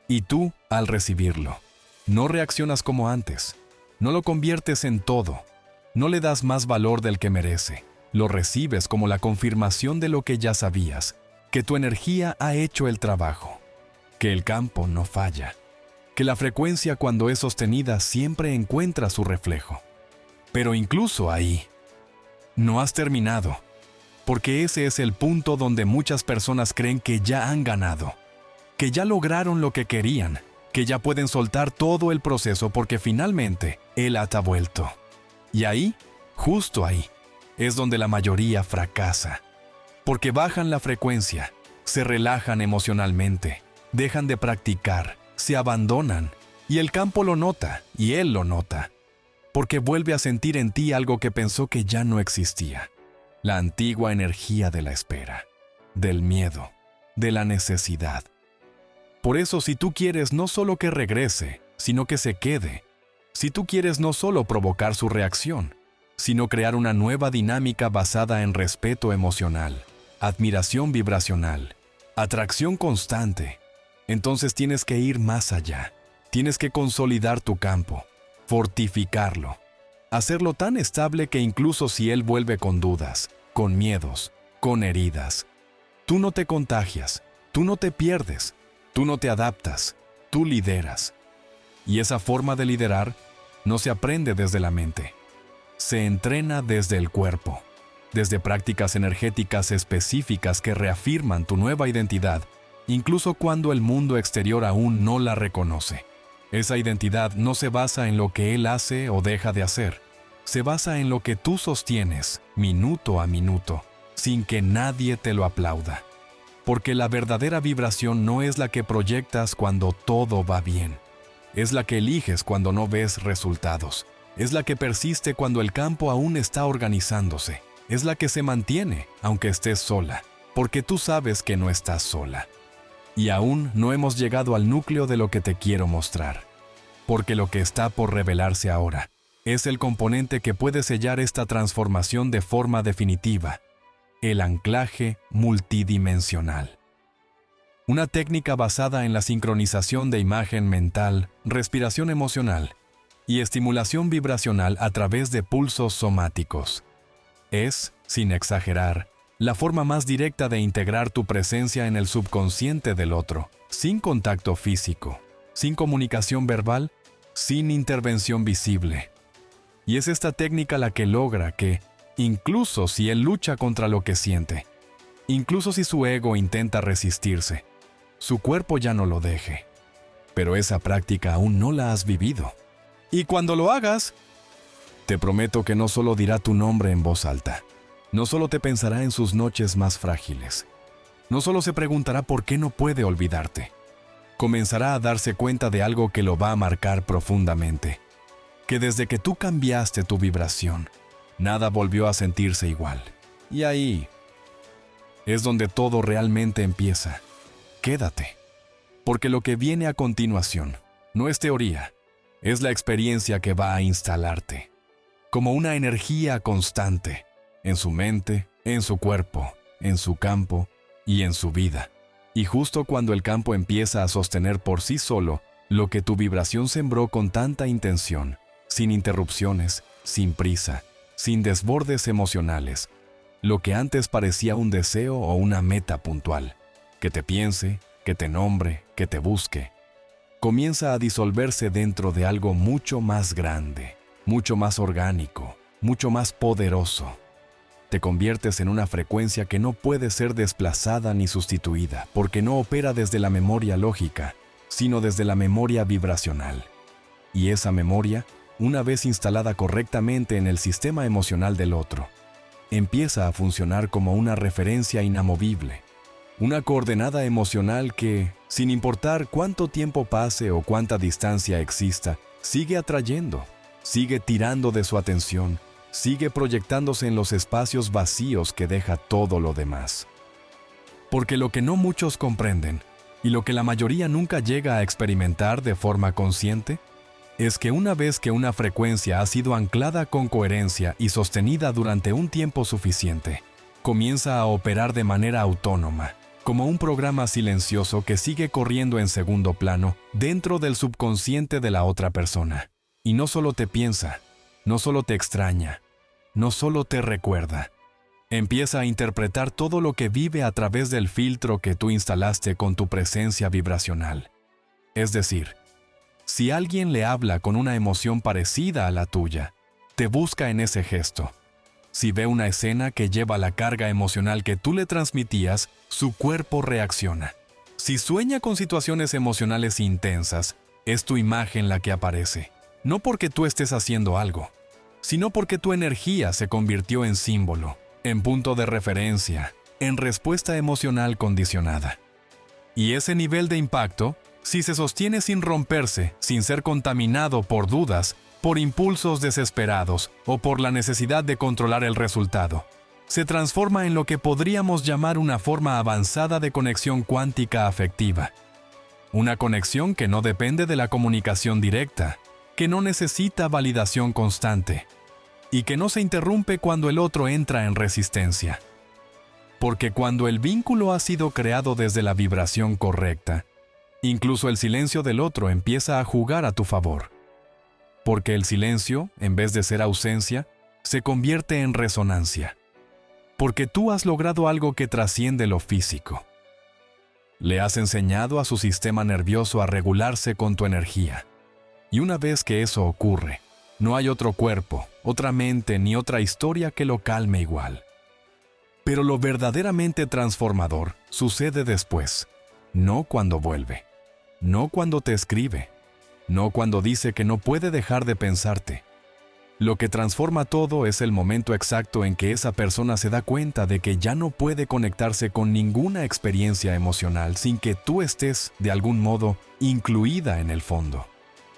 Y tú, al recibirlo, no reaccionas como antes, no lo conviertes en todo, no le das más valor del que merece, lo recibes como la confirmación de lo que ya sabías, que tu energía ha hecho el trabajo, que el campo no falla, que la frecuencia cuando es sostenida siempre encuentra su reflejo. Pero incluso ahí, no has terminado, porque ese es el punto donde muchas personas creen que ya han ganado, que ya lograron lo que querían, que ya pueden soltar todo el proceso porque finalmente el ha vuelto. Y ahí, justo ahí, es donde la mayoría fracasa, porque bajan la frecuencia, se relajan emocionalmente, dejan de practicar, se abandonan, y el campo lo nota, y él lo nota, porque vuelve a sentir en ti algo que pensó que ya no existía, la antigua energía de la espera, del miedo, de la necesidad. Por eso, si tú quieres no solo que regrese, sino que se quede, si tú quieres no solo provocar su reacción, sino crear una nueva dinámica basada en respeto emocional, admiración vibracional, atracción constante, entonces tienes que ir más allá. Tienes que consolidar tu campo, fortificarlo, hacerlo tan estable que incluso si él vuelve con dudas, con miedos, con heridas, tú no te contagias, tú no te pierdes, tú no te adaptas, tú lideras. Y esa forma de liderar no se aprende desde la mente, se entrena desde el cuerpo, desde prácticas energéticas específicas que reafirman tu nueva identidad, incluso cuando el mundo exterior aún no la reconoce. Esa identidad no se basa en lo que él hace o deja de hacer, se basa en lo que tú sostienes, minuto a minuto, sin que nadie te lo aplauda. Porque la verdadera vibración no es la que proyectas cuando todo va bien, es la que eliges cuando no ves resultados, es la que persiste cuando el campo aún está organizándose, es la que se mantiene aunque estés sola, porque tú sabes que no estás sola. Y aún no hemos llegado al núcleo de lo que te quiero mostrar, porque lo que está por revelarse ahora es el componente que puede sellar esta transformación de forma definitiva, el anclaje multidimensional. Una técnica basada en la sincronización de imagen mental, respiración emocional y estimulación vibracional a través de pulsos somáticos. Es, sin exagerar, la forma más directa de integrar tu presencia en el subconsciente del otro, sin contacto físico, sin comunicación verbal, sin intervención visible. Y es esta técnica la que logra que, incluso si él lucha contra lo que siente, incluso si su ego intenta resistirse, su cuerpo ya no lo deje. Pero esa práctica aún no la has vivido. Y cuando lo hagas, te prometo que no solo dirá tu nombre en voz alta, no solo te pensará en sus noches más frágiles, no solo se preguntará por qué no puede olvidarte, comenzará a darse cuenta de algo que lo va a marcar profundamente, que desde que tú cambiaste tu vibración, nada volvió a sentirse igual. Y ahí es donde todo realmente empieza. Quédate, porque lo que viene a continuación no es teoría, es la experiencia que va a instalarte, como una energía constante, en su mente, en su cuerpo, en su campo y en su vida. Y justo cuando el campo empieza a sostener por sí solo lo que tu vibración sembró con tanta intención, sin interrupciones, sin prisa, sin desbordes emocionales, lo que antes parecía un deseo o una meta puntual, que te piense, que te nombre, que te busque, comienza a disolverse dentro de algo mucho más grande, mucho más orgánico, mucho más poderoso. Te conviertes en una frecuencia que no puede ser desplazada ni sustituida, porque no opera desde la memoria lógica, sino desde la memoria vibracional. Y esa memoria, una vez instalada correctamente en el sistema emocional del otro, empieza a funcionar como una referencia inamovible, una coordenada emocional que, sin importar cuánto tiempo pase o cuánta distancia exista, sigue atrayendo, sigue tirando de su atención, sigue proyectándose en los espacios vacíos que deja todo lo demás. Porque lo que no muchos comprenden, y lo que la mayoría nunca llega a experimentar de forma consciente, es que una vez que una frecuencia ha sido anclada con coherencia y sostenida durante un tiempo suficiente, comienza a operar de manera autónoma, como un programa silencioso que sigue corriendo en segundo plano dentro del subconsciente de la otra persona. Y no solo te piensa, no solo te extraña, no solo te recuerda. Empieza a interpretar todo lo que vive a través del filtro que tú instalaste con tu presencia vibracional. Es decir, si alguien le habla con una emoción parecida a la tuya, te busca en ese gesto. Si ve una escena que lleva la carga emocional que tú le transmitías, su cuerpo reacciona. Si sueña con situaciones emocionales intensas, es tu imagen la que aparece. No porque tú estés haciendo algo, sino porque tu energía se convirtió en símbolo, en punto de referencia, en respuesta emocional condicionada. Y ese nivel de impacto, si se sostiene sin romperse, sin ser contaminado por dudas, por impulsos desesperados o por la necesidad de controlar el resultado, se transforma en lo que podríamos llamar una forma avanzada de conexión cuántica afectiva. Una conexión que no depende de la comunicación directa, que no necesita validación constante y que no se interrumpe cuando el otro entra en resistencia. Porque cuando el vínculo ha sido creado desde la vibración correcta, incluso el silencio del otro empieza a jugar a tu favor. Porque el silencio, en vez de ser ausencia, se convierte en resonancia. Porque tú has logrado algo que trasciende lo físico. Le has enseñado a su sistema nervioso a regularse con tu energía. Y una vez que eso ocurre, no hay otro cuerpo, otra mente ni otra historia que lo calme igual. Pero lo verdaderamente transformador sucede después, no cuando vuelve, no cuando te escribe, no cuando dice que no puede dejar de pensarte. Lo que transforma todo es el momento exacto en que esa persona se da cuenta de que ya no puede conectarse con ninguna experiencia emocional sin que tú estés, de algún modo, incluida en el fondo.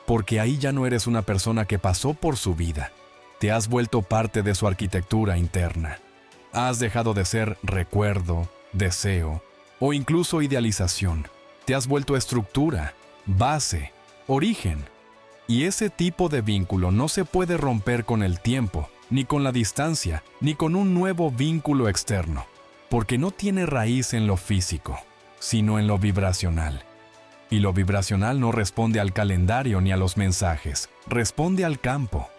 Porque ahí ya no eres una persona que pasó por su vida. Te has vuelto parte de su arquitectura interna. Has dejado de ser recuerdo, deseo o incluso idealización. Te has vuelto estructura, base, origen. Y ese tipo de vínculo no se puede romper con el tiempo, ni con la distancia, ni con un nuevo vínculo externo, porque no tiene raíz en lo físico, sino en lo vibracional. Y lo vibracional no responde al calendario ni a los mensajes, responde al campo.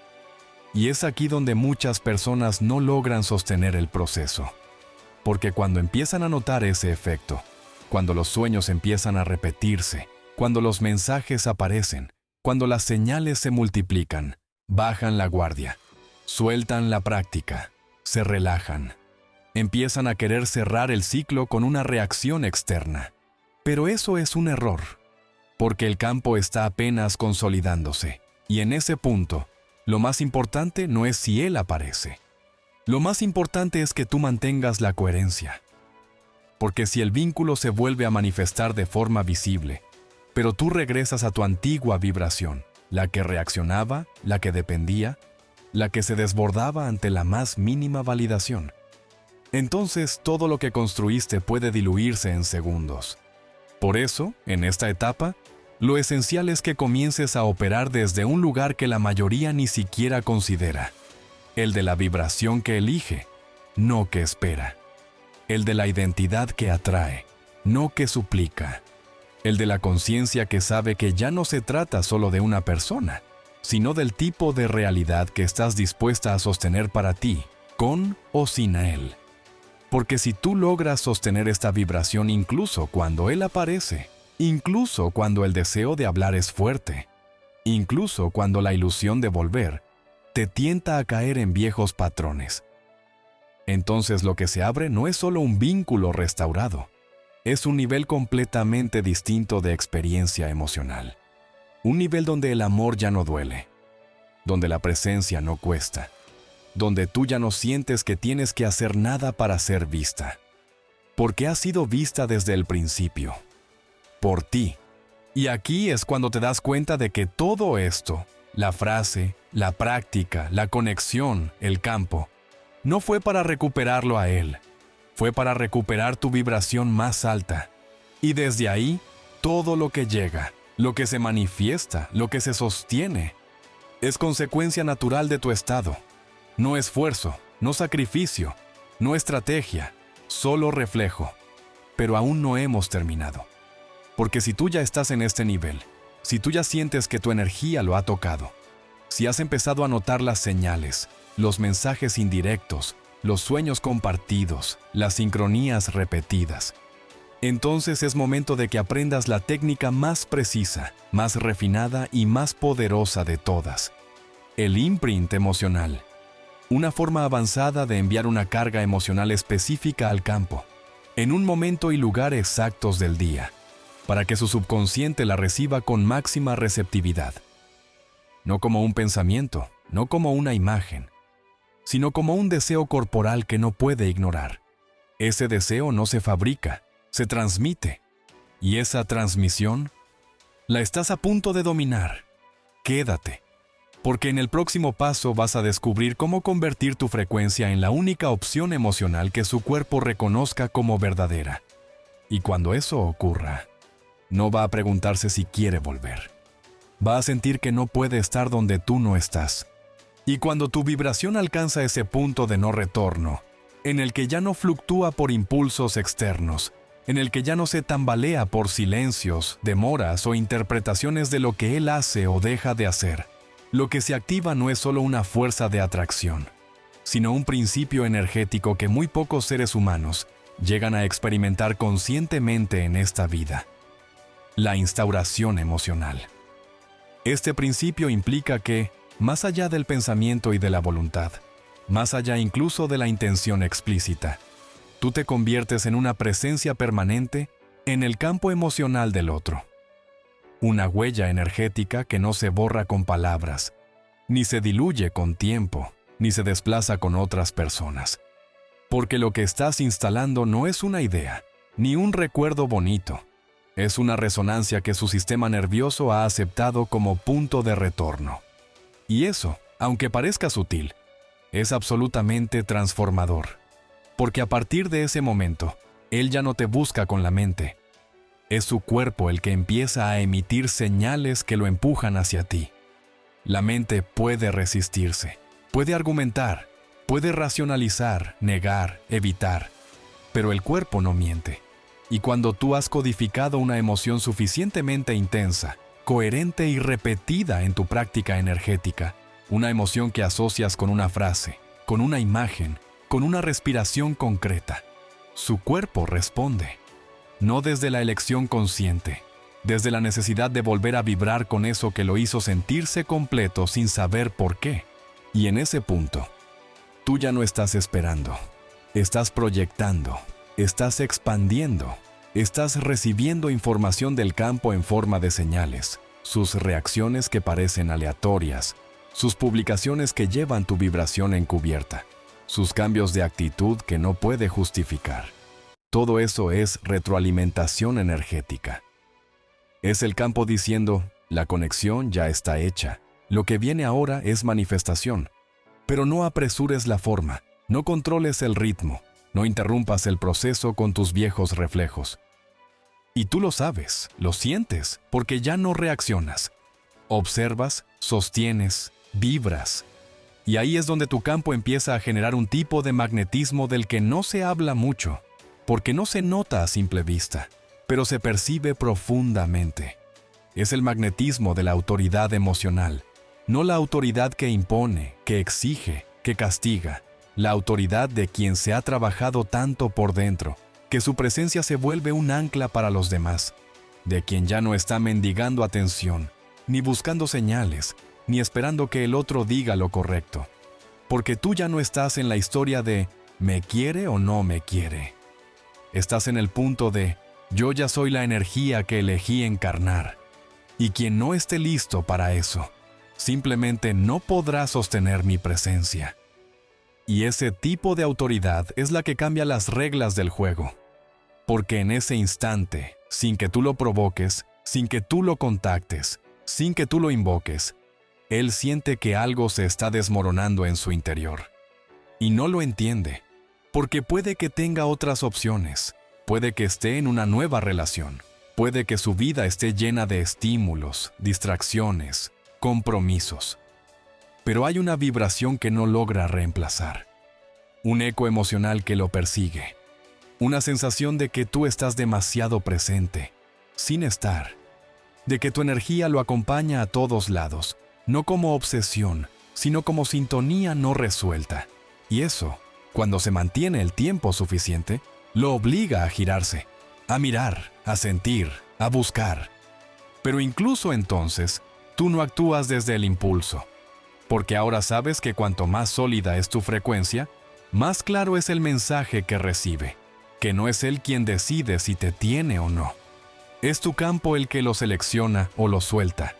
Y es aquí donde muchas personas no logran sostener el proceso. Porque cuando empiezan a notar ese efecto, cuando los sueños empiezan a repetirse, cuando los mensajes aparecen, cuando las señales se multiplican, bajan la guardia, sueltan la práctica, se relajan, empiezan a querer cerrar el ciclo con una reacción externa. Pero eso es un error, porque el campo está apenas consolidándose, y en ese punto, lo más importante no es si él aparece. Lo más importante es que tú mantengas la coherencia. Porque si el vínculo se vuelve a manifestar de forma visible, pero tú regresas a tu antigua vibración, la que reaccionaba, la que dependía, la que se desbordaba ante la más mínima validación, entonces todo lo que construiste puede diluirse en segundos. Por eso, en esta etapa, lo esencial es que comiences a operar desde un lugar que la mayoría ni siquiera considera, el de la vibración que elige, no que espera, el de la identidad que atrae, no que suplica, el de la conciencia que sabe que ya no se trata solo de una persona, sino del tipo de realidad que estás dispuesta a sostener para ti, con o sin él. Porque si tú logras sostener esta vibración incluso cuando él aparece, incluso cuando el deseo de hablar es fuerte, incluso cuando la ilusión de volver te tienta a caer en viejos patrones, Entonces lo que se abre no es solo un vínculo restaurado, es un nivel completamente distinto de experiencia emocional. Un nivel donde el amor ya no duele, donde la presencia no cuesta, donde tú ya no sientes que tienes que hacer nada para ser vista, porque has sido vista desde el principio, por ti. Y aquí es cuando te das cuenta de que todo esto, la frase, la práctica, la conexión, el campo, no fue para recuperarlo a él, fue para recuperar tu vibración más alta. Y desde ahí, todo lo que llega, lo que se manifiesta, lo que se sostiene, es consecuencia natural de tu estado. No esfuerzo, no sacrificio, no estrategia, solo reflejo. Pero aún no hemos terminado. Porque si tú ya estás en este nivel, si tú ya sientes que tu energía lo ha tocado, si has empezado a notar las señales, los mensajes indirectos, los sueños compartidos, las sincronías repetidas, entonces es momento de que aprendas la técnica más precisa, más refinada y más poderosa de todas. El imprint emocional. Una forma avanzada de enviar una carga emocional específica al campo, en un momento y lugar exactos del día, para que su subconsciente la reciba con máxima receptividad. No como un pensamiento, no como una imagen, sino como un deseo corporal que no puede ignorar. Ese deseo no se fabrica, se transmite. Y esa transmisión la estás a punto de dominar. Quédate, porque en el próximo paso vas a descubrir cómo convertir tu frecuencia en la única opción emocional que su cuerpo reconozca como verdadera. Y cuando eso ocurra, no va a preguntarse si quiere volver. Va a sentir que no puede estar donde tú no estás. Y cuando tu vibración alcanza ese punto de no retorno, en el que ya no fluctúa por impulsos externos, en el que ya no se tambalea por silencios, demoras o interpretaciones de lo que él hace o deja de hacer, lo que se activa no es solo una fuerza de atracción, sino un principio energético que muy pocos seres humanos llegan a experimentar conscientemente en esta vida: la instauración emocional. Este principio implica que, más allá del pensamiento y de la voluntad, más allá incluso de la intención explícita, tú te conviertes en una presencia permanente en el campo emocional del otro. Una huella energética que no se borra con palabras, ni se diluye con tiempo, ni se desplaza con otras personas. Porque lo que estás instalando no es una idea, ni un recuerdo bonito. Es una resonancia que su sistema nervioso ha aceptado como punto de retorno. Y eso, aunque parezca sutil, es absolutamente transformador. Porque a partir de ese momento, él ya no te busca con la mente. Es su cuerpo el que empieza a emitir señales que lo empujan hacia ti. La mente puede resistirse, puede argumentar, puede racionalizar, negar, evitar, pero el cuerpo no miente. Y cuando tú has codificado una emoción suficientemente intensa, coherente y repetida en tu práctica energética, una emoción que asocias con una frase, con una imagen, con una respiración concreta, su cuerpo responde. No desde la elección consciente, desde la necesidad de volver a vibrar con eso que lo hizo sentirse completo sin saber por qué. Y en ese punto, tú ya no estás esperando, estás proyectando, estás expandiendo, estás recibiendo información del campo en forma de señales, sus reacciones que parecen aleatorias, sus publicaciones que llevan tu vibración encubierta, sus cambios de actitud que no puede justificar. Todo eso es retroalimentación energética. Es el campo diciendo, la conexión ya está hecha, lo que viene ahora es manifestación. Pero no apresures la forma, no controles el ritmo, no interrumpas el proceso con tus viejos reflejos. Y tú lo sabes, lo sientes, porque ya no reaccionas. Observas, sostienes, vibras. Y ahí es donde tu campo empieza a generar un tipo de magnetismo del que no se habla mucho, porque no se nota a simple vista, pero se percibe profundamente. Es el magnetismo de la autoridad emocional, no la autoridad que impone, que exige, que castiga, la autoridad de quien se ha trabajado tanto por dentro, que su presencia se vuelve un ancla para los demás, de quien ya no está mendigando atención, ni buscando señales, ni esperando que el otro diga lo correcto. Porque tú ya no estás en la historia de ¿Me quiere o no me quiere? Estás en el punto de yo ya soy la energía que elegí encarnar. Y quien no esté listo para eso, simplemente no podrá sostener mi presencia. Y ese tipo de autoridad es la que cambia las reglas del juego. Porque en ese instante, sin que tú lo provoques, sin que tú lo contactes, sin que tú lo invoques, él siente que algo se está desmoronando en su interior. Y no lo entiende, porque puede que tenga otras opciones, puede que esté en una nueva relación, puede que su vida esté llena de estímulos, distracciones, compromisos. Pero hay una vibración que no logra reemplazar, un eco emocional que lo persigue, una sensación de que tú estás demasiado presente, sin estar, de que tu energía lo acompaña a todos lados, no como obsesión, sino como sintonía no resuelta. Y eso, cuando se mantiene el tiempo suficiente, lo obliga a girarse, a mirar, a sentir, a buscar. Pero incluso entonces, tú no actúas desde el impulso, porque ahora sabes que cuanto más sólida es tu frecuencia, más claro es el mensaje que recibe, que no es él quien decide si te tiene o no. Es tu campo el que lo selecciona o lo suelta.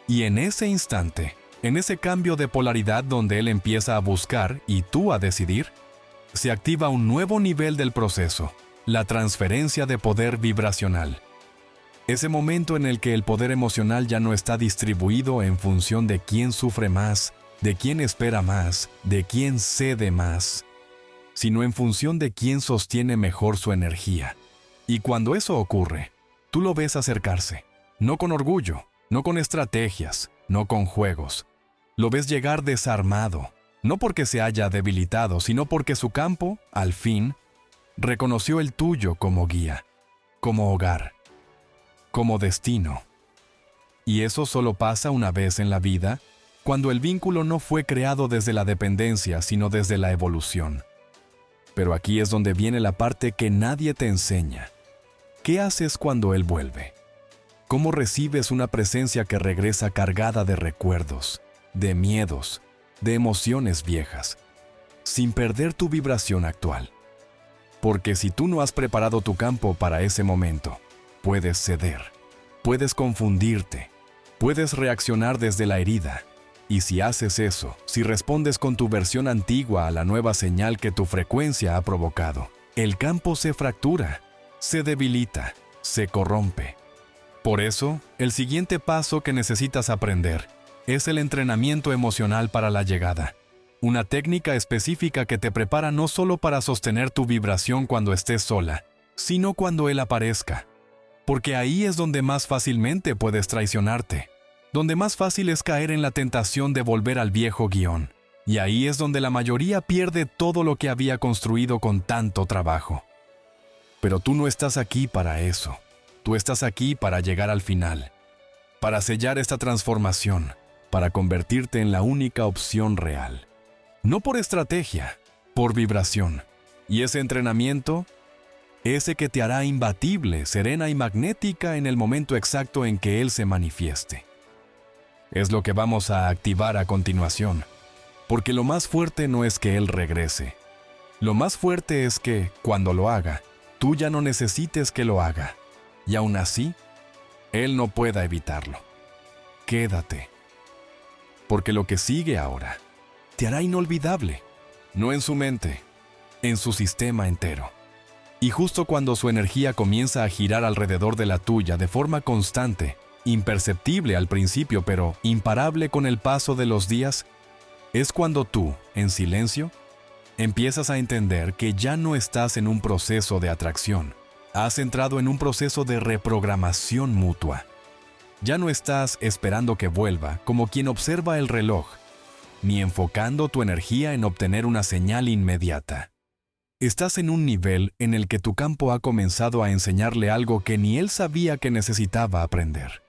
Y en ese instante, en ese cambio de polaridad donde él empieza a buscar y tú a decidir, se activa un nuevo nivel del proceso, la transferencia de poder vibracional. Ese momento en el que el poder emocional ya no está distribuido en función de quién sufre más, de quién espera más, de quién cede más, sino en función de quién sostiene mejor su energía. Y cuando eso ocurre, tú lo ves acercarse, no con orgullo, no con estrategias, no con juegos. Lo ves llegar desarmado, no porque se haya debilitado, sino porque su campo, al fin, reconoció el tuyo como guía, como hogar, como destino. Y eso solo pasa una vez en la vida, cuando el vínculo no fue creado desde la dependencia, sino desde la evolución. Pero aquí es donde viene la parte que nadie te enseña. ¿Qué haces cuando él vuelve? ¿Cómo recibes una presencia que regresa cargada de recuerdos, de miedos, de emociones viejas, sin perder tu vibración actual? Porque si tú no has preparado tu campo para ese momento, puedes ceder, puedes confundirte, puedes reaccionar desde la herida. Y si haces eso, si respondes con tu versión antigua a la nueva señal que tu frecuencia ha provocado, el campo se fractura, se debilita, se corrompe. Por eso, el siguiente paso que necesitas aprender es el entrenamiento emocional para la llegada. Una técnica específica que te prepara no solo para sostener tu vibración cuando estés sola, sino cuando él aparezca. Porque ahí es donde más fácilmente puedes traicionarte, donde más fácil es caer en la tentación de volver al viejo guión. Y ahí es donde la mayoría pierde todo lo que había construido con tanto trabajo. Pero tú no estás aquí para eso. Tú estás aquí para llegar al final, para sellar esta transformación, para convertirte en la única opción real. No por estrategia, por vibración. Y ese entrenamiento, ese que te hará imbatible, serena y magnética en el momento exacto en que él se manifieste. Es lo que vamos a activar a continuación, porque lo más fuerte no es que él regrese. Lo más fuerte es que, cuando lo haga, tú ya no necesites que lo haga. Y aún así, él no pueda evitarlo. Quédate. Porque lo que sigue ahora te hará inolvidable, no en su mente, en su sistema entero. Y justo cuando su energía comienza a girar alrededor de la tuya de forma constante, imperceptible al principio, pero imparable con el paso de los días, es cuando tú, en silencio, empiezas a entender que ya no estás en un proceso de atracción. Has entrado en un proceso de reprogramación mutua. Ya no estás esperando que vuelva como quien observa el reloj, ni enfocando tu energía en obtener una señal inmediata. Estás en un nivel en el que tu campo ha comenzado a enseñarle algo que ni él sabía que necesitaba aprender.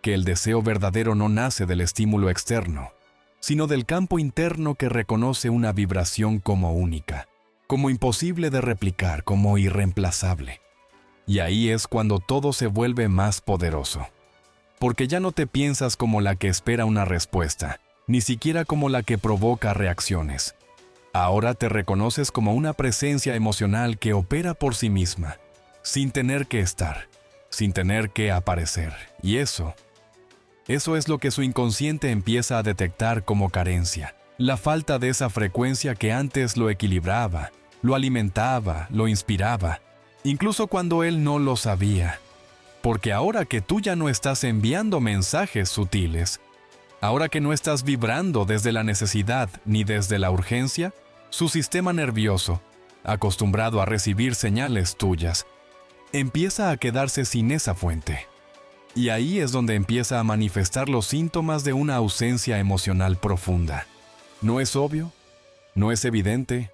Que el deseo verdadero no nace del estímulo externo, sino del campo interno que reconoce una vibración como única, como imposible de replicar, como irreemplazable. Y ahí es cuando todo se vuelve más poderoso. Porque ya no te piensas como la que espera una respuesta, ni siquiera como la que provoca reacciones. Ahora te reconoces como una presencia emocional que opera por sí misma, sin tener que estar, sin tener que aparecer. Y eso es lo que su inconsciente empieza a detectar como carencia. La falta de esa frecuencia que antes lo equilibraba, lo alimentaba, lo inspiraba, incluso cuando él no lo sabía. Porque ahora que tú ya no estás enviando mensajes sutiles, ahora que no estás vibrando desde la necesidad ni desde la urgencia, su sistema nervioso, acostumbrado a recibir señales tuyas, empieza a quedarse sin esa fuente. Y ahí es donde empieza a manifestar los síntomas de una ausencia emocional profunda. No es obvio, no es evidente,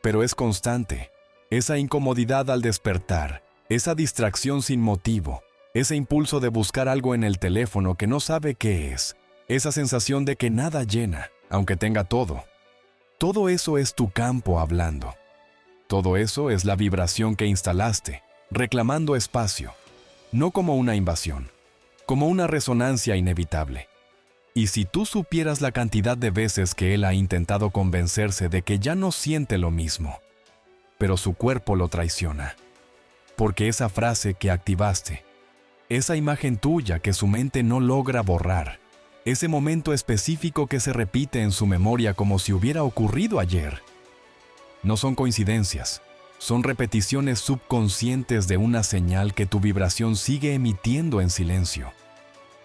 pero es constante. Esa incomodidad al despertar, esa distracción sin motivo, ese impulso de buscar algo en el teléfono que no sabe qué es, esa sensación de que nada llena, aunque tenga todo. Todo eso es tu campo hablando. Todo eso es la vibración que instalaste, reclamando espacio, no como una invasión, como una resonancia inevitable. Y si tú supieras la cantidad de veces que él ha intentado convencerse de que ya no siente lo mismo, pero su cuerpo lo traiciona. Porque esa frase que activaste, esa imagen tuya que su mente no logra borrar, ese momento específico que se repite en su memoria como si hubiera ocurrido ayer, no son coincidencias, son repeticiones subconscientes de una señal que tu vibración sigue emitiendo en silencio.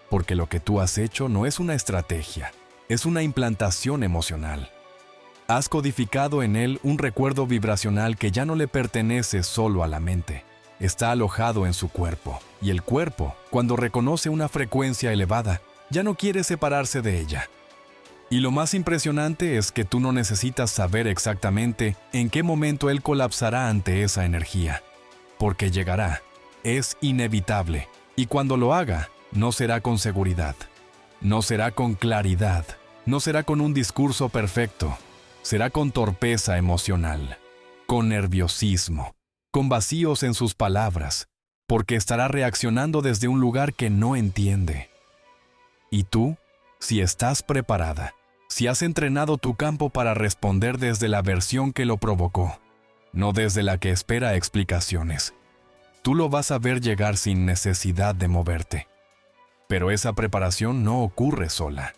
Porque lo que tú has hecho no es una estrategia, es una implantación emocional. Has codificado en él un recuerdo vibracional que ya no le pertenece solo a la mente. Está alojado en su cuerpo, y el cuerpo, cuando reconoce una frecuencia elevada, ya no quiere separarse de ella. Y lo más impresionante es que tú no necesitas saber exactamente en qué momento él colapsará ante esa energía, porque llegará, es inevitable, y cuando lo haga, no será con seguridad, no será con claridad, no será con un discurso perfecto, será con torpeza emocional, con nerviosismo, con vacíos en sus palabras, porque estará reaccionando desde un lugar que no entiende. Y tú, si estás preparada, si has entrenado tu campo para responder desde la versión que lo provocó, no desde la que espera explicaciones, tú lo vas a ver llegar sin necesidad de moverte. Pero esa preparación no ocurre sola.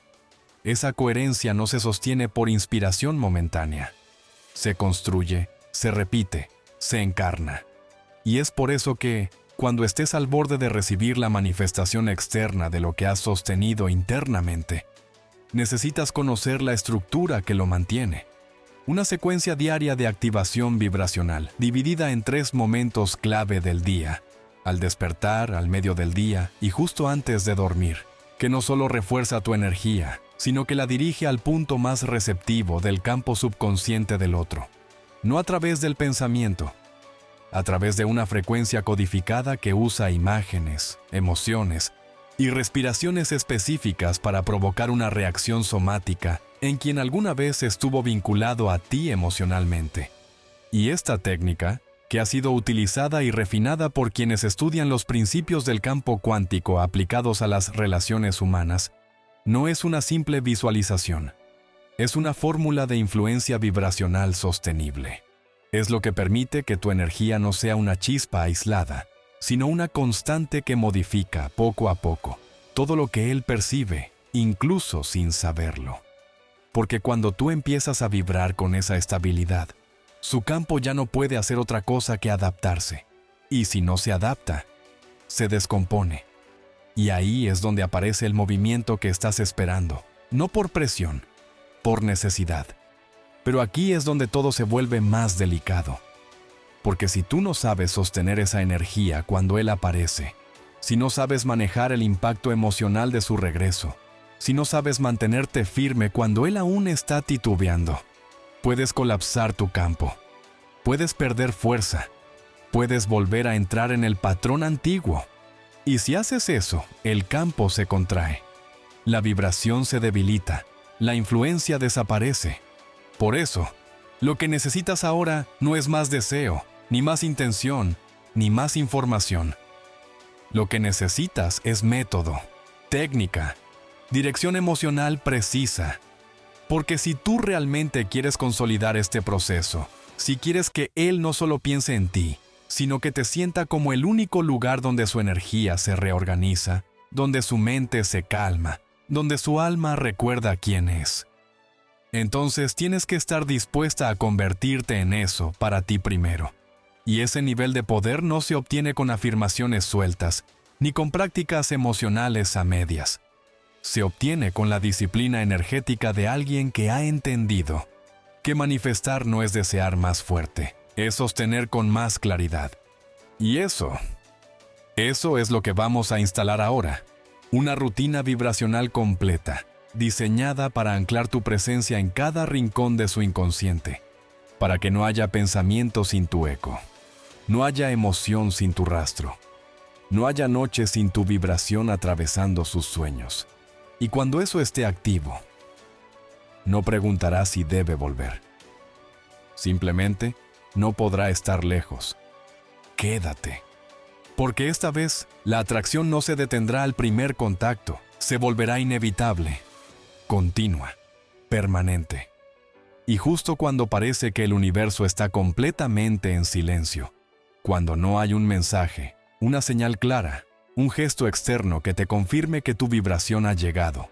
Esa coherencia no se sostiene por inspiración momentánea. Se construye, se repite, se encarna. Y es por eso que, cuando estés al borde de recibir la manifestación externa de lo que has sostenido internamente, necesitas conocer la estructura que lo mantiene. Una secuencia diaria de activación vibracional, dividida en 3 momentos clave del día: al despertar, al medio del día y justo antes de dormir, que no solo refuerza tu energía, sino que la dirige al punto más receptivo del campo subconsciente del otro. No a través del pensamiento, a través de una frecuencia codificada que usa imágenes, emociones y respiraciones específicas para provocar una reacción somática en quien alguna vez estuvo vinculado a ti emocionalmente. Y esta técnica, que ha sido utilizada y refinada por quienes estudian los principios del campo cuántico aplicados a las relaciones humanas, no es una simple visualización. Es una fórmula de influencia vibracional sostenible. Es lo que permite que tu energía no sea una chispa aislada, sino una constante que modifica poco a poco todo lo que él percibe, incluso sin saberlo. Porque cuando tú empiezas a vibrar con esa estabilidad, su campo ya no puede hacer otra cosa que adaptarse. Y si no se adapta, se descompone. Y ahí es donde aparece el movimiento que estás esperando, no por presión, por necesidad. Pero aquí es donde todo se vuelve más delicado. Porque si tú no sabes sostener esa energía cuando él aparece, si no sabes manejar el impacto emocional de su regreso, si no sabes mantenerte firme cuando él aún está titubeando, puedes colapsar tu campo, puedes perder fuerza, puedes volver a entrar en el patrón antiguo. Y si haces eso, el campo se contrae, la vibración se debilita, la influencia desaparece. Por eso, lo que necesitas ahora no es más deseo, ni más intención, ni más información. Lo que necesitas es método, técnica, dirección emocional precisa, Porque si tú realmente quieres consolidar este proceso, si quieres que Él no solo piense en ti, sino que te sienta como el único lugar donde su energía se reorganiza, donde su mente se calma, donde su alma recuerda quién es. Entonces tienes que estar dispuesta a convertirte en eso para ti primero. Y ese nivel de poder no se obtiene con afirmaciones sueltas, ni con prácticas emocionales a medias. Se obtiene con la disciplina energética de alguien que ha entendido que manifestar no es desear más fuerte, es sostener con más claridad. Y eso es lo que vamos a instalar ahora. Una rutina vibracional completa, diseñada para anclar tu presencia en cada rincón de su inconsciente, para que no haya pensamiento sin tu eco, no haya emoción sin tu rastro, no haya noche sin tu vibración atravesando sus sueños. Y cuando eso esté activo, no preguntará si debe volver. Simplemente no podrá estar lejos. Quédate. Porque esta vez la atracción no se detendrá al primer contacto, se volverá inevitable, continua, permanente. Y justo cuando parece que el universo está completamente en silencio, cuando no hay un mensaje, una señal clara, un gesto externo que te confirme que tu vibración ha llegado,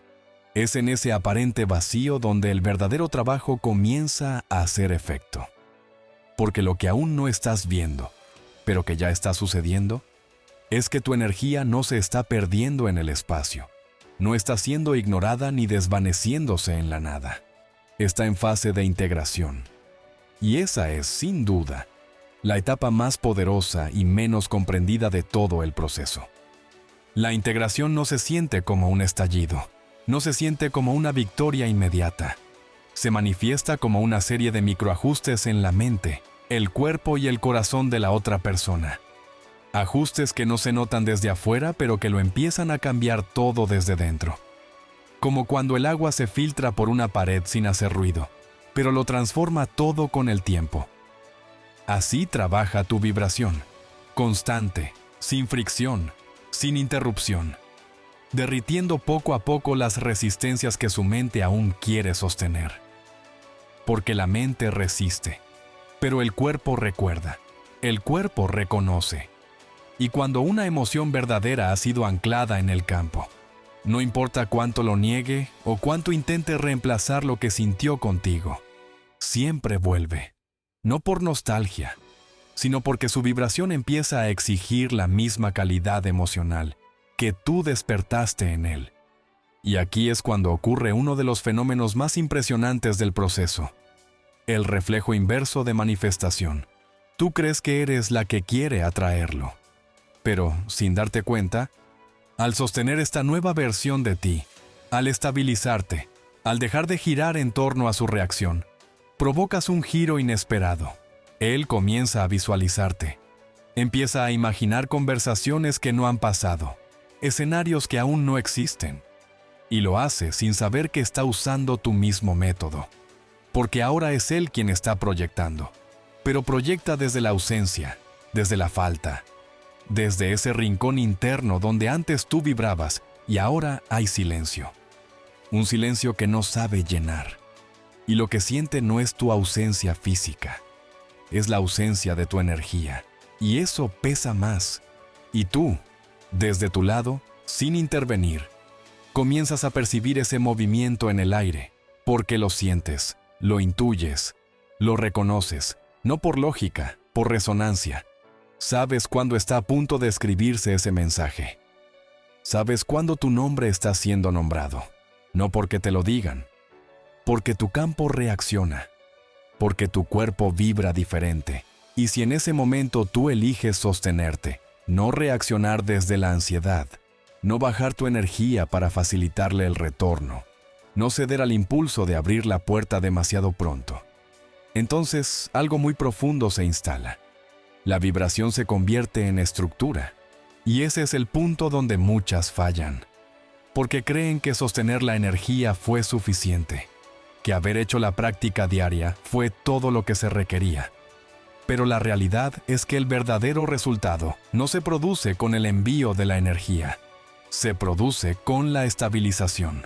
es en ese aparente vacío donde el verdadero trabajo comienza a hacer efecto. Porque lo que aún no estás viendo, pero que ya está sucediendo, es que tu energía no se está perdiendo en el espacio, no está siendo ignorada ni desvaneciéndose en la nada. Está en fase de integración. Y esa es, sin duda, la etapa más poderosa y menos comprendida de todo el proceso. La integración no se siente como un estallido, no se siente como una victoria inmediata. Se manifiesta como una serie de microajustes en la mente, el cuerpo y el corazón de la otra persona. Ajustes que no se notan desde afuera, pero que lo empiezan a cambiar todo desde dentro. Como cuando el agua se filtra por una pared sin hacer ruido, pero lo transforma todo con el tiempo. Así trabaja tu vibración, constante, sin fricción, sin interrupción, derritiendo poco a poco las resistencias que su mente aún quiere sostener. Porque la mente resiste, pero el cuerpo recuerda, el cuerpo reconoce. Y cuando una emoción verdadera ha sido anclada en el campo, no importa cuánto lo niegue o cuánto intente reemplazar lo que sintió contigo, siempre vuelve, no por nostalgia, sino porque su vibración empieza a exigir la misma calidad emocional que tú despertaste en él. Y aquí es cuando ocurre uno de los fenómenos más impresionantes del proceso, el reflejo inverso de manifestación. Tú crees que eres la que quiere atraerlo, pero, sin darte cuenta, al sostener esta nueva versión de ti, al estabilizarte, al dejar de girar en torno a su reacción, provocas un giro inesperado. Él comienza a visualizarte. Empieza a imaginar conversaciones que no han pasado, escenarios que aún no existen. Y lo hace sin saber que está usando tu mismo método. Porque ahora es él quien está proyectando. Pero proyecta desde la ausencia, desde la falta, desde ese rincón interno donde antes tú vibrabas y ahora hay silencio. Un silencio que no sabe llenar. Y lo que siente no es tu ausencia física, es la ausencia de tu energía. Y eso pesa más. Y tú, desde tu lado, sin intervenir, comienzas a percibir ese movimiento en el aire, porque lo sientes, lo intuyes, lo reconoces, no por lógica, por resonancia. Sabes cuándo está a punto de escribirse ese mensaje. Sabes cuándo tu nombre está siendo nombrado, no porque te lo digan, porque tu campo reacciona, porque tu cuerpo vibra diferente. Y si en ese momento tú eliges sostenerte, no reaccionar desde la ansiedad, no bajar tu energía para facilitarle el retorno, no ceder al impulso de abrir la puerta demasiado pronto, entonces algo muy profundo se instala. La vibración se convierte en estructura, y ese es el punto donde muchas fallan, porque creen que sostener la energía fue suficiente, que haber hecho la práctica diaria fue todo lo que se requería. Pero la realidad es que el verdadero resultado no se produce con el envío de la energía, se produce con la estabilización.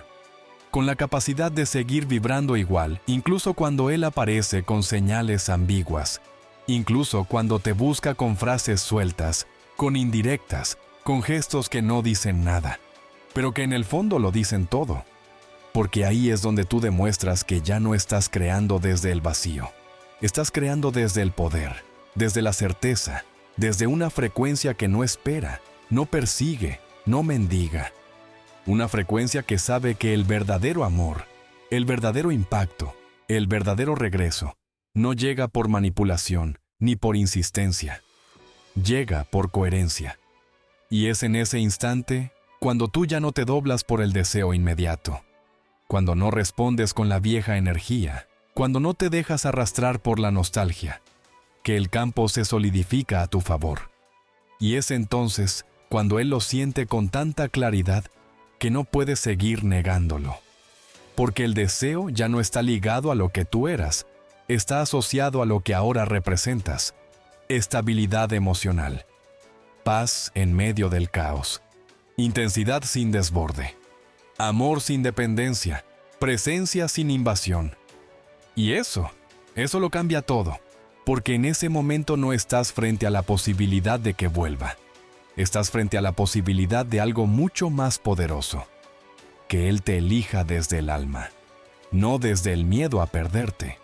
con la capacidad de seguir vibrando igual, incluso cuando él aparece con señales ambiguas, incluso cuando te busca con frases sueltas, con indirectas, con gestos que no dicen nada, pero que en el fondo lo dicen todo. Porque ahí es donde tú demuestras que ya no estás creando desde el vacío. Estás creando desde el poder, desde la certeza, desde una frecuencia que no espera, no persigue, no mendiga. Una frecuencia que sabe que el verdadero amor, el verdadero impacto, el verdadero regreso, no llega por manipulación ni por insistencia. Llega por coherencia. Y es en ese instante cuando tú ya no te doblas por el deseo inmediato, cuando no respondes con la vieja energía, cuando no te dejas arrastrar por la nostalgia, que el campo se solidifica a tu favor. Y es entonces cuando él lo siente con tanta claridad que no puede seguir negándolo. Porque el deseo ya no está ligado a lo que tú eras, está asociado a lo que ahora representas. Estabilidad emocional, paz en medio del caos, intensidad sin desborde, amor sin dependencia, presencia sin invasión. Y eso lo cambia todo, porque en ese momento no estás frente a la posibilidad de que vuelva. Estás frente a la posibilidad de algo mucho más poderoso, que Él te elija desde el alma, no desde el miedo a perderte,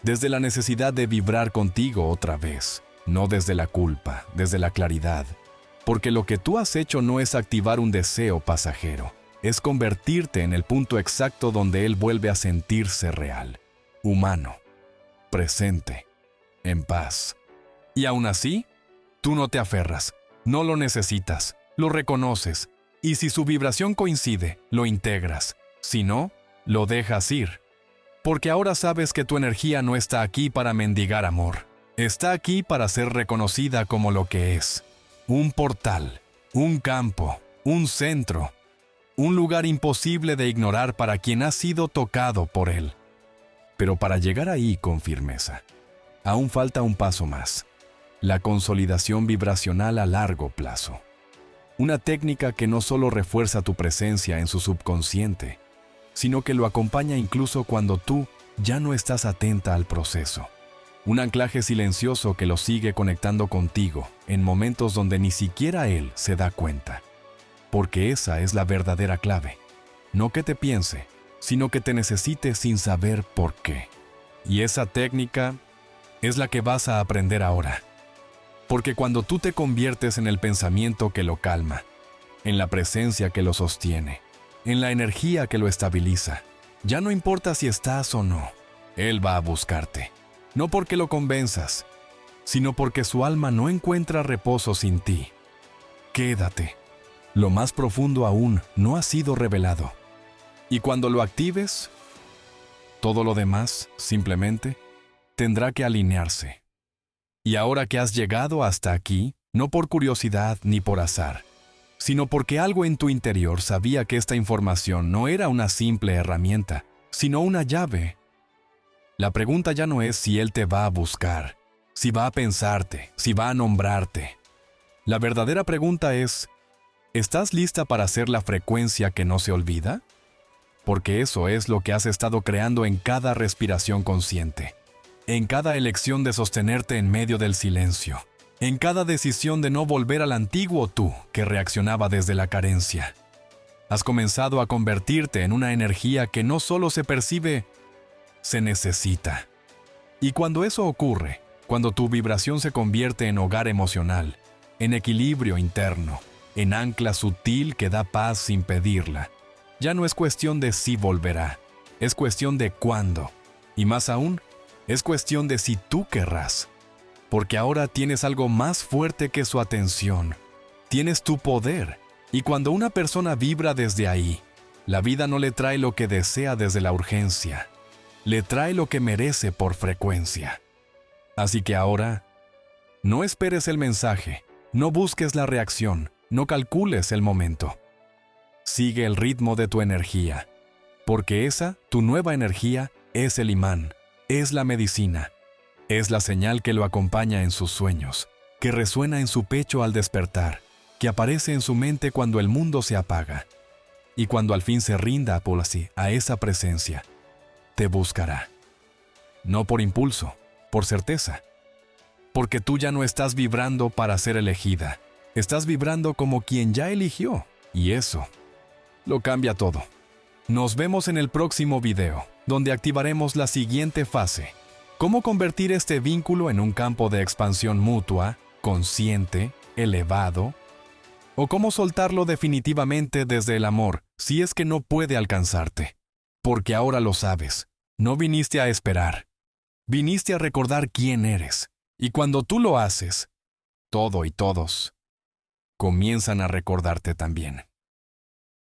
desde la necesidad de vibrar contigo otra vez, no desde la culpa, desde la claridad, porque lo que tú has hecho no es activar un deseo pasajero, es convertirte en el punto exacto donde Él vuelve a sentirse real, humano, presente, en paz. Y aún así, tú no te aferras. No lo necesitas, lo reconoces, y si su vibración coincide, lo integras. Si no, lo dejas ir. Porque ahora sabes que tu energía no está aquí para mendigar amor. Está aquí para ser reconocida como lo que es. Un portal, un campo, un centro, un lugar imposible de ignorar para quien ha sido tocado por él. Pero para llegar ahí con firmeza, aún falta un paso más. La consolidación vibracional a largo plazo. Una técnica que no solo refuerza tu presencia en su subconsciente, sino que lo acompaña incluso cuando tú ya no estás atenta al proceso. Un anclaje silencioso que lo sigue conectando contigo en momentos donde ni siquiera él se da cuenta. Porque esa es la verdadera clave. No que te piense, sino que te necesite sin saber por qué. Y esa técnica es la que vas a aprender ahora. Porque cuando tú te conviertes en el pensamiento que lo calma, en la presencia que lo sostiene, en la energía que lo estabiliza, ya no importa si estás o no, Él va a buscarte. No porque lo convenzas, sino porque su alma no encuentra reposo sin ti. Quédate. Lo más profundo aún no ha sido revelado. Y cuando lo actives, todo lo demás, simplemente, tendrá que alinearse. Y ahora que has llegado hasta aquí, no por curiosidad ni por azar, sino porque algo en tu interior sabía que esta información no era una simple herramienta, sino una llave. La pregunta ya no es si Él te va a buscar, si va a pensarte, si va a nombrarte. La verdadera pregunta es, ¿estás lista para ser la frecuencia que no se olvida? Porque eso es lo que has estado creando en cada respiración consciente. En cada elección de sostenerte en medio del silencio, en cada decisión de no volver al antiguo tú que reaccionaba desde la carencia. Has comenzado a convertirte en una energía que no solo se percibe, se necesita. Y cuando eso ocurre, cuando tu vibración se convierte en hogar emocional, en equilibrio interno, en ancla sutil que da paz sin pedirla, ya no es cuestión de si volverá, es cuestión de cuándo, y más aún, es cuestión de si tú querrás, porque ahora tienes algo más fuerte que su atención. Tienes tu poder, y cuando una persona vibra desde ahí, la vida no le trae lo que desea desde la urgencia, le trae lo que merece por frecuencia. Así que ahora, no esperes el mensaje, no busques la reacción, no calcules el momento. Sigue el ritmo de tu energía, porque esa, tu nueva energía, es el imán. Es la medicina, es la señal que lo acompaña en sus sueños, que resuena en su pecho al despertar, que aparece en su mente cuando el mundo se apaga. Y cuando al fin se rinda a esa presencia, te buscará. No por impulso, por certeza. Porque tú ya no estás vibrando para ser elegida. Estás vibrando como quien ya eligió. Y eso lo cambia todo. Nos vemos en el próximo video, donde activaremos la siguiente fase. Cómo convertir este vínculo en un campo de expansión mutua, consciente, elevado, o cómo soltarlo definitivamente desde el amor, si es que no puede alcanzarte. Porque ahora lo sabes. No viniste a esperar. Viniste a recordar quién eres. Y cuando tú lo haces, todo y todos comienzan a recordarte también.